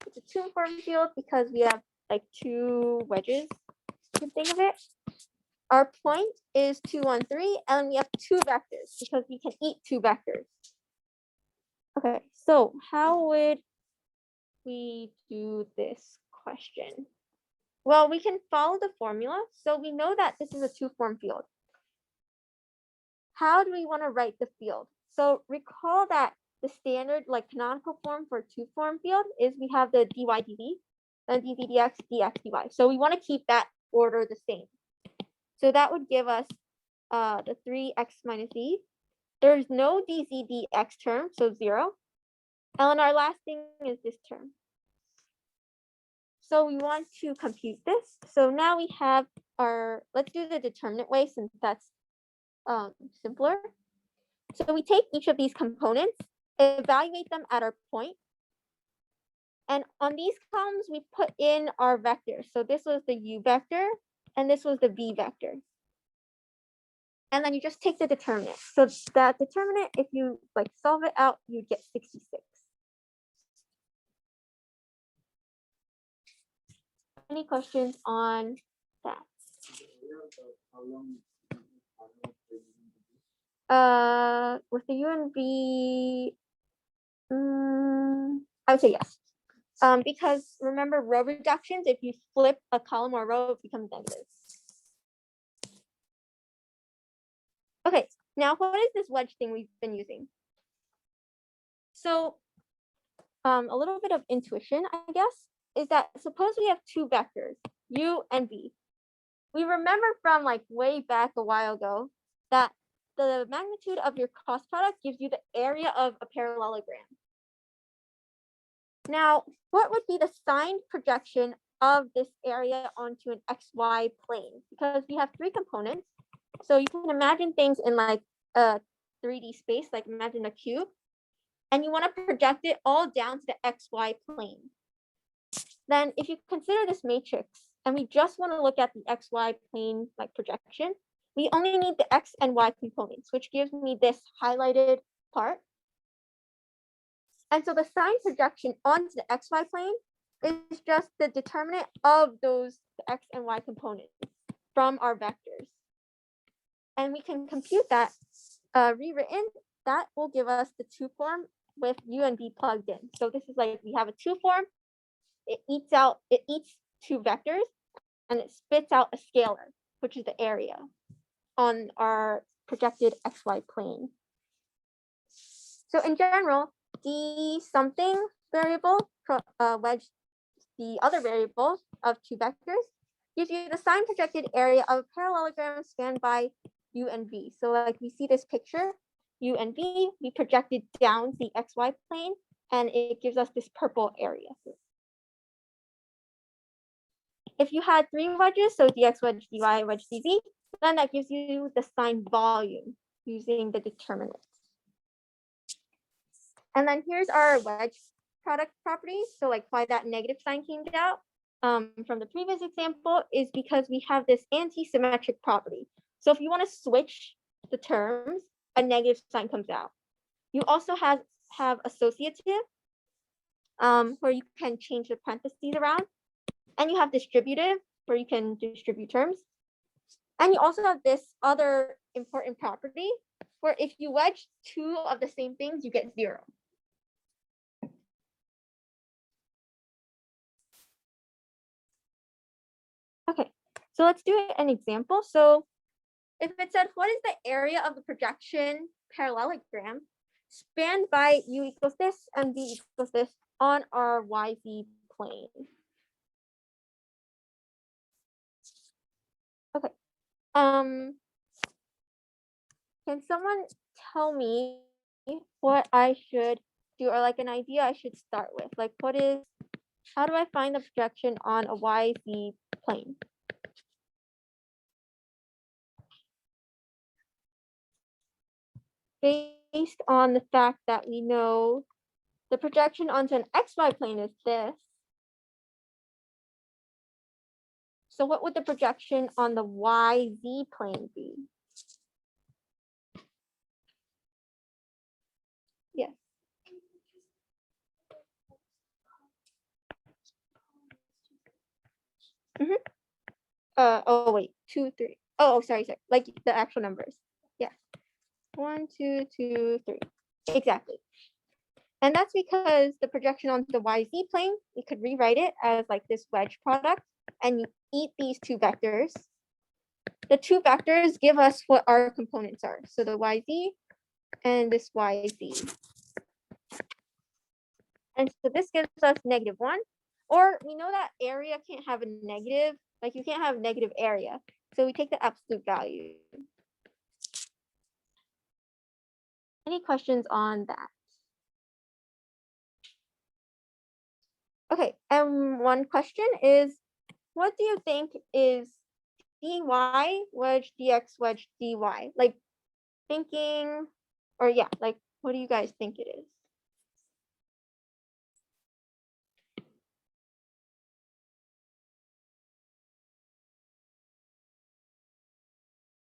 It's a 2 form field because we have like 2 wedges, you can think of it. Our point is 2, 1, 3, and we have 2 vectors because we can eat 2 vectors. Okay, so how would we do this question? Well, we can follow the formula. So we know that this is a 2 form field. How do we want to write the field? So recall that the standard like canonical form for 2 form field is we have the dy dv, then dz dx, dx dy. So we want to keep that order the same. So that would give us the 3x minus e. There's no dz dx term, so 0. And our last thing is this term. So we want to compute this. So now we have let's do the determinant way since that's simpler. So we take each of these components, evaluate them at our point, and on these columns we put in our vectors. So this was the u vector and this was the v vector. And then you just take the determinant. So that determinant, if you like solve it out, you'd get 66. Any questions on that? With the u and v, I would say yes. Because remember row reductions, if you flip a column or row, it becomes negative. Okay, now what is this wedge thing we've been using? So a little bit of intuition, I guess, is that suppose we have 2 vectors, u and v. We remember from like way back a while ago that the magnitude of your cross product gives you the area of a parallelogram. Now, what would be the signed projection of this area onto an xy plane? Because we have 3 components. So you can imagine things in like a 3D space, like imagine a cube, and you want to project it all down to the xy plane. Then if you consider this matrix, and we just want to look at the xy plane like projection, we only need the x and y components, which gives me this highlighted part. And so the signed projection onto the xy plane is just the determinant of those x and y components from our vectors. And we can compute that rewritten. That will give us the 2 form with u and v plugged in. So this is like we have a 2 form. It eats 2 vectors and it spits out a scalar, which is the area on our projected xy plane. So in general, d something variable wedge the other variables of 2 vectors gives you the sign projected area of a parallelogram spanned by u and v. So like we see this picture, u and v, we projected down the xy plane and it gives us this purple area. If you had 3 wedges, so dx wedge, dy wedge, dv, then that gives you the sign volume using the determinant. And then here's our wedge product properties. So like why that negative sign came out from the previous example is because we have this anti-symmetric property. So if you want to switch the terms, a negative sign comes out. You also have associative, where you can change the parentheses around. And you have distributive, where you can distribute terms. And you also have this other important property, where if you wedge 2 of the same things, you get 0. Okay, so let's do an example. So if it said, what is the area of the projection parallelogram spanned by u equals this and v equals this on our yz plane? Okay. Can someone tell me what I should do, or like an idea I should start with? Like how do I find the projection on a yz plane? Based on the fact that we know the projection onto an xy plane is this. So what would the projection on the yz plane be? Yes. Oh wait, 2, 3. Oh, sorry. Like the actual numbers. Yes. 1, 2, 2, 3. Exactly. And that's because the projection onto the yz plane, we could rewrite it as like this wedge product, and you eat these 2 vectors. The 2 vectors give us what our components are. So the yz and this yz. And so this gives us -1, or we know that area can't have a negative, like you can't have negative area. So we take the absolute value. Any questions on that? Okay, and one question is, what do you think is dy wedge dx wedge dy? Like thinking, or yeah, like what do you guys think it is?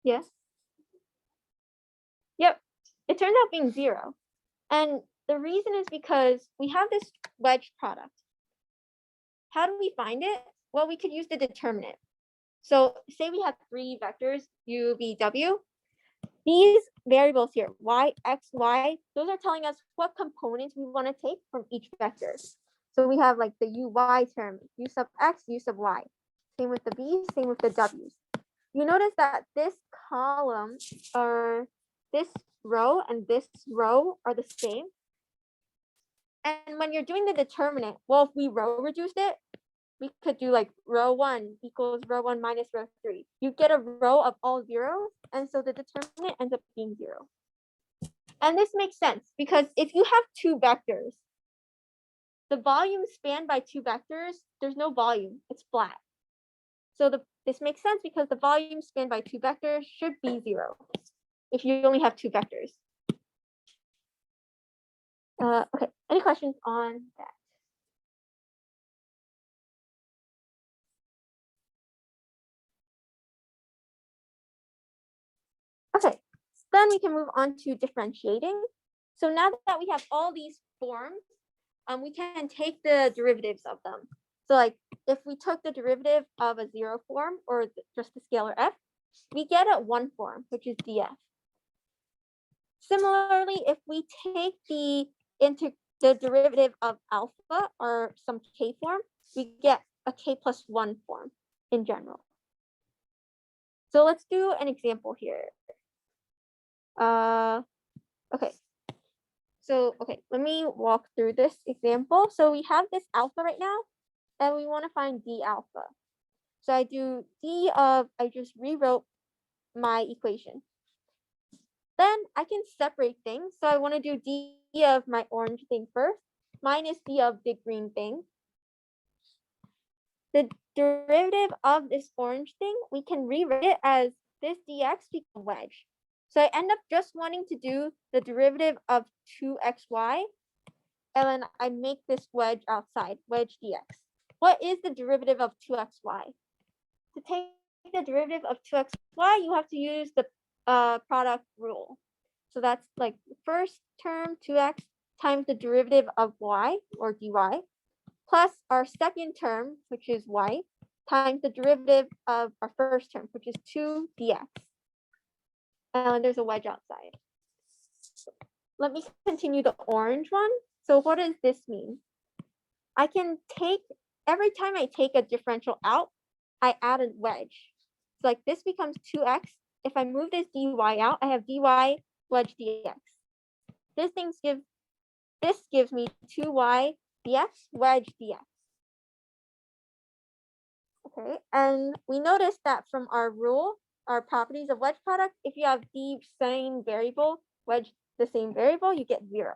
Yes. Yep, it turns out being 0. And the reason is because we have this wedge product. How do we find it? Well, we could use the determinant. So say we have 3 vectors, u, v, w. These variables here, y, x, y, those are telling us what components we want to take from each vector. So we have like the uy term, u sub x, u sub y. Same with the v, same with the w's. You notice that this column, or this row and this row are the same. And when you're doing the determinant, well, if we row reduced it, we could do like row 1 equals row 1 minus row 3. You get a row of all zeros, and so the determinant ends up being 0. And this makes sense because if you have 2 vectors, the volume spanned by 2 vectors, there's no volume, it's flat. So this makes sense because the volume spanned by 2 vectors should be 0 if you only have 2 vectors. Okay, any questions on that? Okay, then we can move on to differentiating. So now that we have all these forms we can take the derivatives of them. So like if we took the derivative of a 0 form or just the scalar f, we get a 1 form, which is df. Similarly, if we take the derivative of alpha or some k form, we get a k plus 1 form in general. So let's do an example here. Okay. So, let me walk through this example. So we have this alpha right now, and we want to find d alpha. So I do d of, I just rewrote my equation. Then I can separate things. So I want to do d of my orange thing first, minus d of the green thing. The derivative of this orange thing, we can rewrite it as this dx becomes a wedge. So I end up just wanting to do the derivative of 2xy, and then I make this wedge outside, wedge dx. What is the derivative of 2xy? To take the derivative of 2xy, you have to use the product rule. So that's like the first term, 2x, times the derivative of y, or dy, plus our second term, which is y, times the derivative of our first term, which is 2 dx. And there's a wedge outside. Let me continue the orange one. So what does this mean? I can take, every time I take a differential out, I add a wedge. So like this becomes 2x. If I move this dy out, I have dy wedge dx. This gives me 2y dx wedge dx. Okay, and we noticed that from our rule, our properties of wedge product, if you have the same variable, wedge the same variable, you get 0.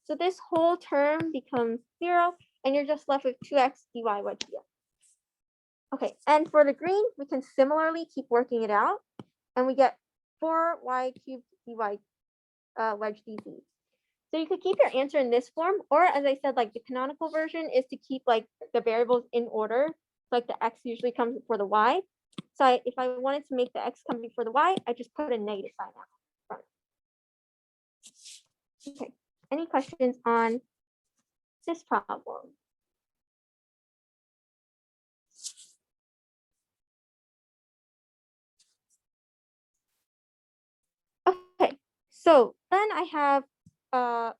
So this whole term becomes 0, and you're just left with 2x dy wedge dx. Okay, and for the green, we can similarly keep working it out, and we get 4y cubed dy wedge dz. So you could keep your answer in this form, or as I said, like the canonical version is to keep like the variables in order. Like the x usually comes before the y. So if I wanted to make the x come before the y, I just put a negative sign out front. Okay, any questions on this problem? Okay, so then I have a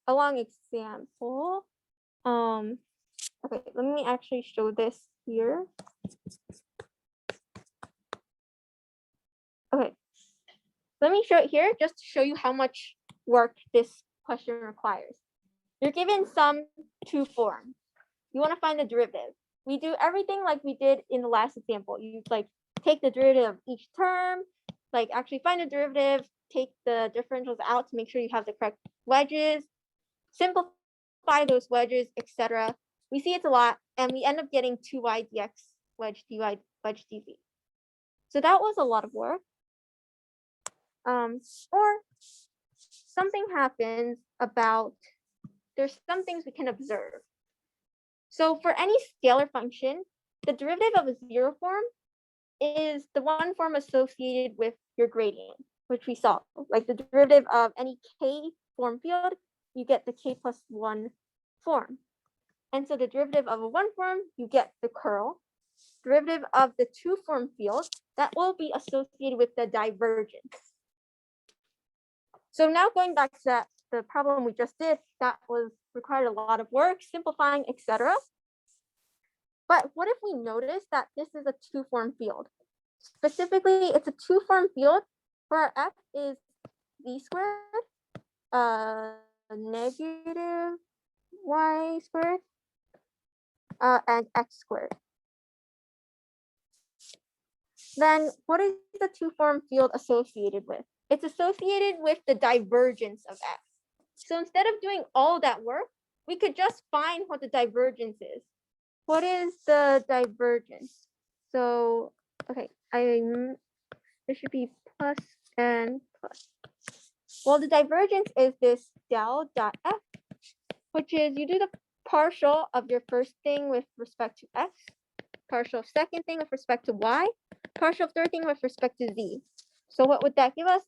long example. Okay, let me actually show this here. Okay, let me show it here just to show you how much work this question requires. You're given some 2 forms. You want to find the derivative. We do everything like we did in the last example. You like take the derivative of each term, like actually find a derivative, take the differentials out to make sure you have the correct wedges, simplify those wedges, etc. We see it's a lot, and we end up getting 2y dx wedge dy wedge dz. So that was a lot of work. Or something happens about, there's some things we can observe. So for any scalar function, the derivative of a 0 form is the one form associated with your gradient, which we saw. Like the derivative of any k form field, you get the k plus 1 form. And so the derivative of a 1 form, you get the curl. Derivative of the 2 form field, that will be associated with the divergence. So now going back to the problem we just did, that was required a lot of work, simplifying, etc. But what if we notice that this is a 2 form field? Specifically, it's a 2 form field where f is v squared, negative y squared, and x squared. Then what is the 2 form field associated with? It's associated with the divergence of f. So instead of doing all that work, we could just find what the divergence is. What is the divergence? So, okay, there should be plus and plus. Well, the divergence is this del dot f, which is you do the partial of your first thing with respect to x, partial of second thing with respect to y, partial of third thing with respect to z. So what would that give us?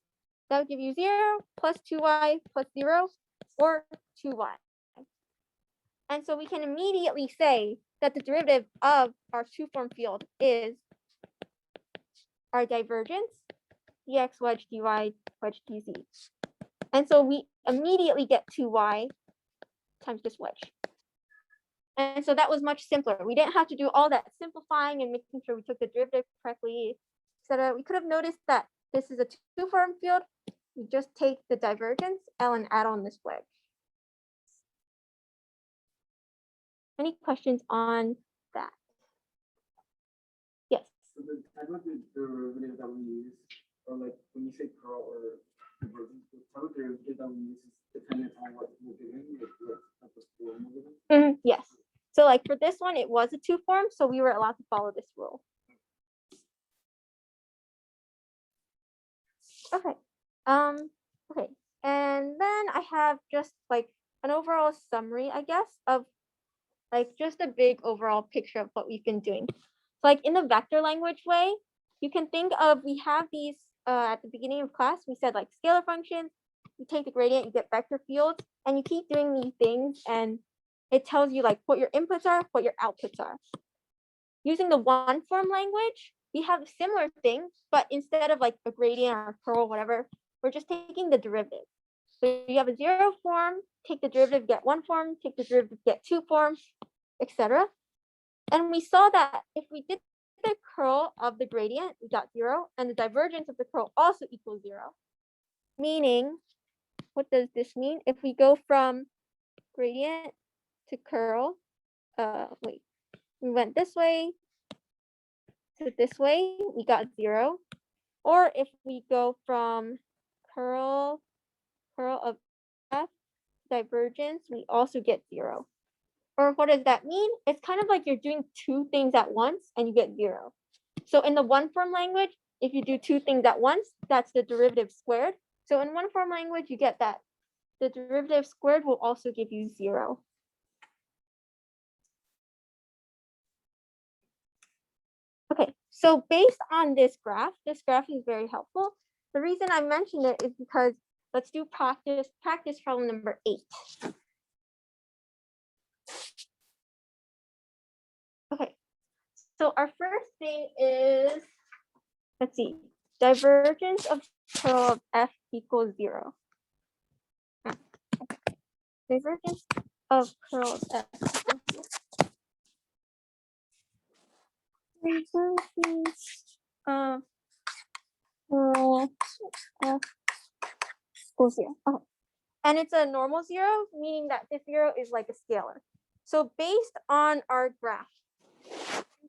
That would give you 0 plus 2y plus 0, or 2y. And so we can immediately say that the derivative of our two-form field is our divergence, dx wedge dy wedge dz. And so we immediately get 2y times this wedge. And so that was much simpler. We didn't have to do all that simplifying and making sure we took the derivative correctly, etc. We could have noticed that this is a two-form field. We just take the divergence and add on this wedge. Any questions on that? Yes. So the type of derivative that we use, or like when you say curl or divergence, the type of derivative that we use is dependent on what we're doing, like what type of form we're doing. Yes. So like for this one, it was a two form, so we were allowed to follow this rule. Okay. Okay. And then I have just like an overall summary, I guess, of like just a big overall picture of what we've been doing. So like in the vector language way, you can think of, we have these at the beginning of class, we said like scalar functions, you take the gradient, you get vector fields, and you keep doing these things, and it tells you like what your inputs are, what your outputs are. Using the one form language, we have a similar thing, but instead of like a gradient or a curl, whatever, we're just taking the derivative. So you have a zero form, take the derivative, get one form, take the derivative, get two forms, etc. And we saw that if we did the curl of the gradient, we got 0, and the divergence of the curl also equals 0. Meaning, what does this mean? If we go from gradient to curl, we went this way to this way, we got 0. Or if we go from curl of f, divergence, we also get 0. Or what does that mean? It's kind of like you're doing two things at once and you get 0. So in the one form language, if you do two things at once, that's the derivative squared. So in one form language, you get that the derivative squared will also give you 0. Okay, so based on this graph is very helpful. The reason I mentioned it is because let's do practice problem number 8. Okay, so our first thing is, let's see, divergence of curl of f equals 0. Divergence of curl of f equals 0. Divergence of curl f equals 0. Okay. And it's a normal 0, meaning that this 0 is like a scalar. So based on our graph,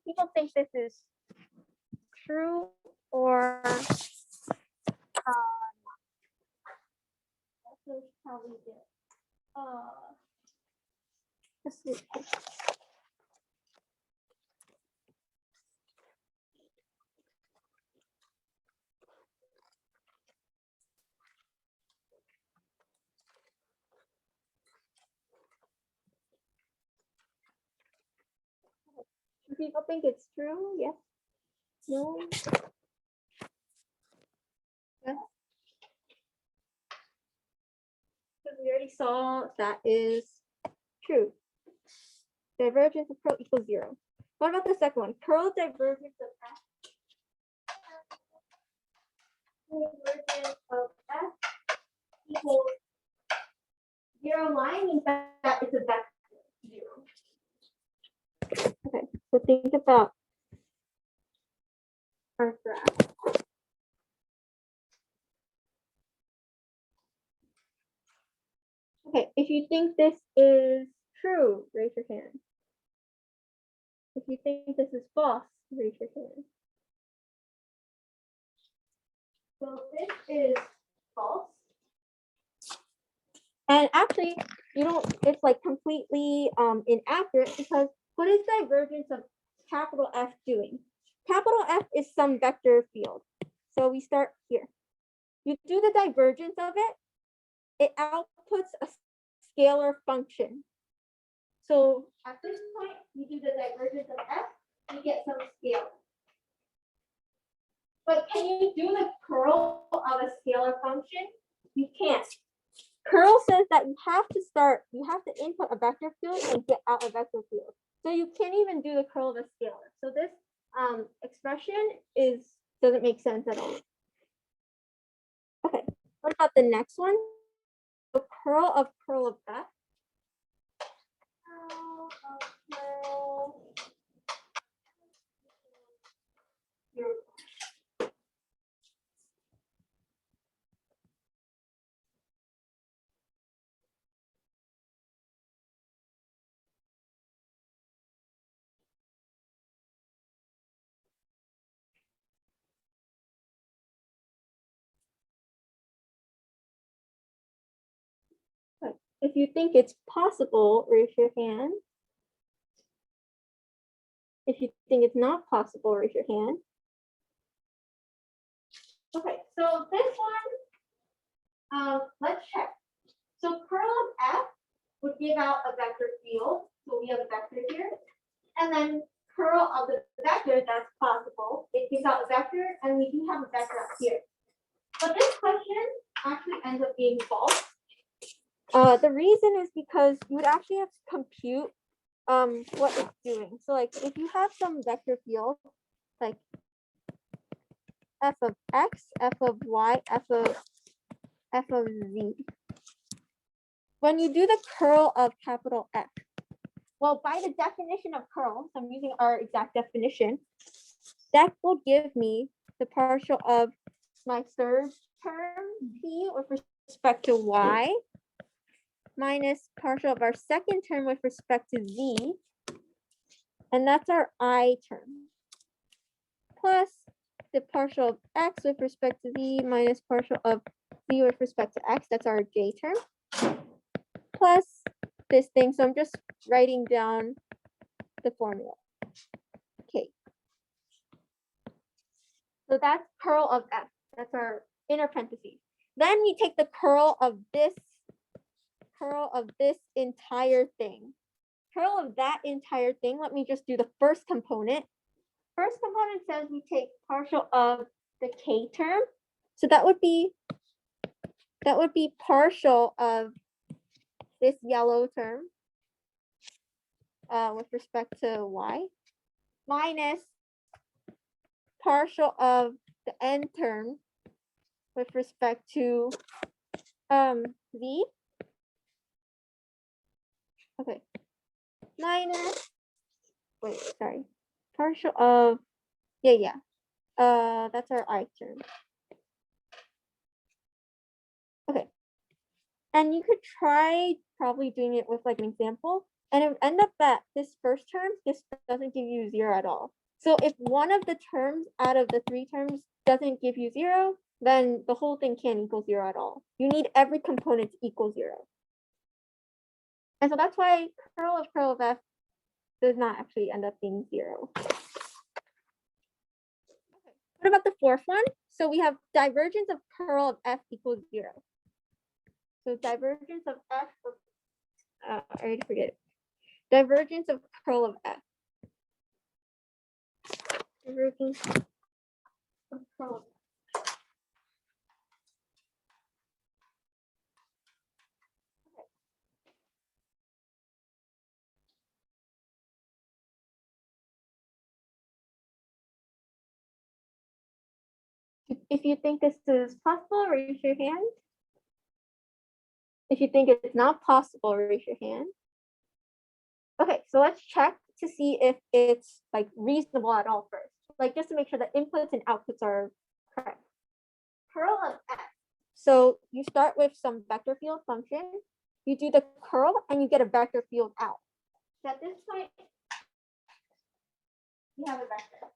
people think this is true or that's how we get. Let's see. Do people think it's true? Yes. No. Yes. Because we already saw that is true. Divergence of curl equals 0. What about the second one? Curl divergence of f. Divergence of f equals 0 line means that it's a vector 0. Okay, so think about our graph. Okay, if you think this is true, raise your hand. If you think this is false, raise your hand. So this is false. And actually, it's like completely inaccurate, because what is divergence of capital F doing? Capital F is some vector field. So we start here. You do the divergence of it outputs a scalar function. So at this point, you do the divergence of F, you get some scalar. But can you do the curl of a scalar function? You can't. curl says that you have to input a vector field and get out a vector field. So you can't even do the curl of a scalar. So this expression doesn't make sense at all. Okay, what about the next one? The curl of f. Curl of curl. Here. If you think it's possible, raise your hand. If you think it's not possible, raise your hand. Okay, so this one, let's check. So curl of f would give out a vector field. So we have a vector here. And then curl of the vector, that's possible. It gives out a vector, and we do have a vector up here. But this question actually ends up being false. The reason is because you would actually have to compute what it's doing. So like if you have some vector field, like f of x, f of y, f of z. When you do the curl of capital F, well, by the definition of curl, so I'm using our exact definition, that will give me the partial of my third term p with respect to y minus partial of our second term with respect to z, and that's our I term, plus the partial of x with respect to z minus partial of z with respect to x, that's our j term, plus this thing. So I'm just writing down the formula. Okay. So that's curl of f. That's our inner parentheses. Then we take the curl of this entire thing. Curl of that entire thing. Let me just do the first component. First component says we take partial of the k term. So that would be partial of this yellow term with respect to y minus partial of the n term with respect to z. Okay. Minus, wait, sorry. Partial of, that's our I term. Okay. And you could try probably doing it with like an example, and it would end up that this first term, this doesn't give you 0 at all. So if one of the terms out of the 3 terms doesn't give you 0, then the whole thing can't equal 0 at all. You need every component to equal 0. And so that's why curl of f does not actually end up being 0. Okay. What about the fourth one? So we have divergence of curl of f equals 0. So divergence of f of, I already forget it. Divergence of curl of f. Divergence of curl of f. If you think this is possible, raise your hand. If you think it's not possible, raise your hand. Okay, so let's check to see if it's like reasonable at all first. Like just to make sure the inputs and outputs are correct. Curl of f. So you start with some vector field function. You do the curl and you get a vector field out. So at this point, you have a vector.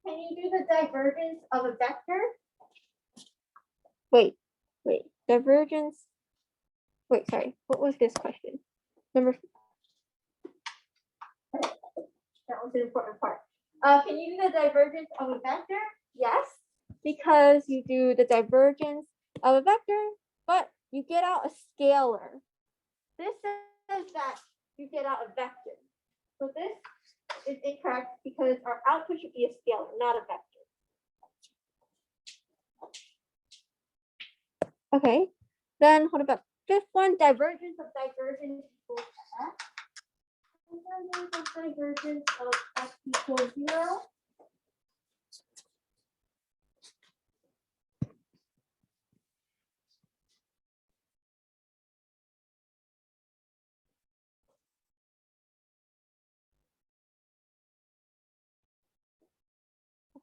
Can you do the divergence of a vector? Wait, divergence. Wait, sorry, what was this question? Number. That was an important part. Can you do the divergence of a vector? Yes, because you do the divergence of a vector, but you get out a scalar. This says that you get out a vector. So this is incorrect because our output should be a scalar, not a vector. Okay, Then what about fifth one? Divergence of divergence equals F. Divergence of divergence of F equals 0.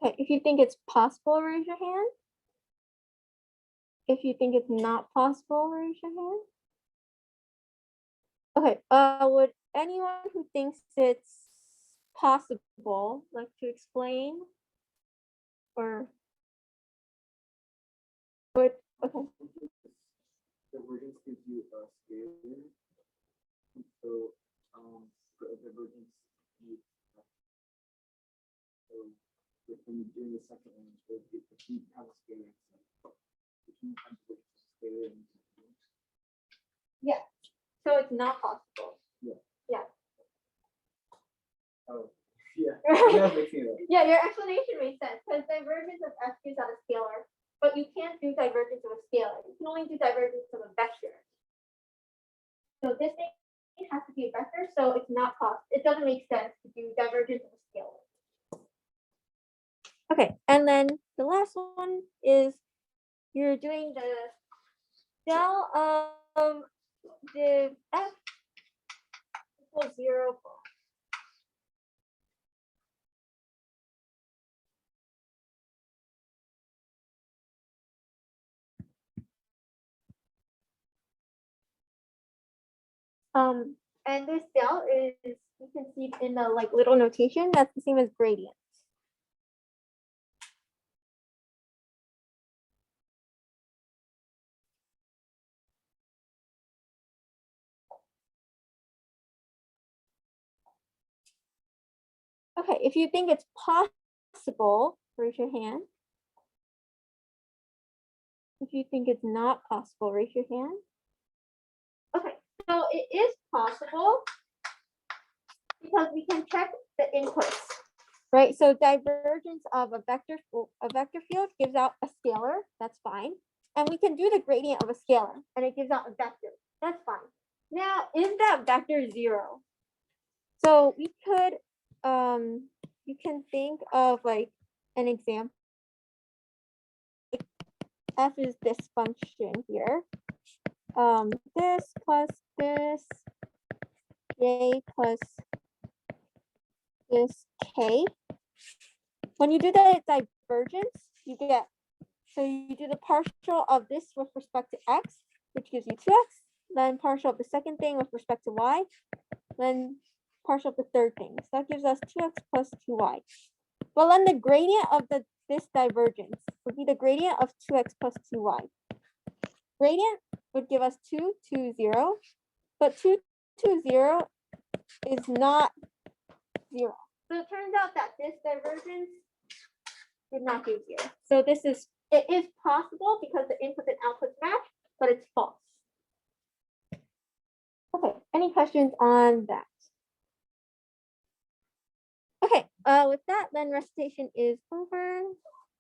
Okay, if you think it's possible, raise your hand. If you think it's not possible, raise your hand. Okay, would anyone who thinks it's possible like to explain? Or would, okay, Divergence gives you a scalar. And so, for a divergence, you so if when you're doing the second one, so if you have a scalar, so if you have a scalar and so it's not possible. oh, yeah, that makes me laugh. Yeah, your explanation makes sense because divergence of F gives out a scalar, but you can't do divergence of a scalar. You can only do divergence of a vector. So this thing has to be a vector, so it's not possible. It doesn't make sense to do divergence of a scalar. Okay, and then the last one is you're doing the del of the F equals 0. And this del is, you can see in the like little notation, that's the same as gradient. Okay, if you think it's possible, raise your hand. If you think it's not possible, raise your hand. Okay, so it is possible because we can check the inputs, right? So divergence of a vector field gives out a scalar, that's fine. And we can do the gradient of a scalar and it gives out a vector, that's fine. Now, is that vector 0? So we could, you can think of like an example. F is this function here. This plus this, J plus this K. When you do the divergence, you get, so you do the partial of this with respect to X, which gives you 2X, then partial of the second thing with respect to Y, then partial of the third thing. So that gives us 2X plus 2Y. Well, then the gradient of this divergence would be the gradient of 2X plus 2Y. Gradient would give us 2, 2, 0, but 2, 2, 0 is not 0. So it turns out that this divergence did not give 0. So it is possible because the inputs and outputs match, but it's false. Okay, any questions on that? Okay, with that, then recitation is over.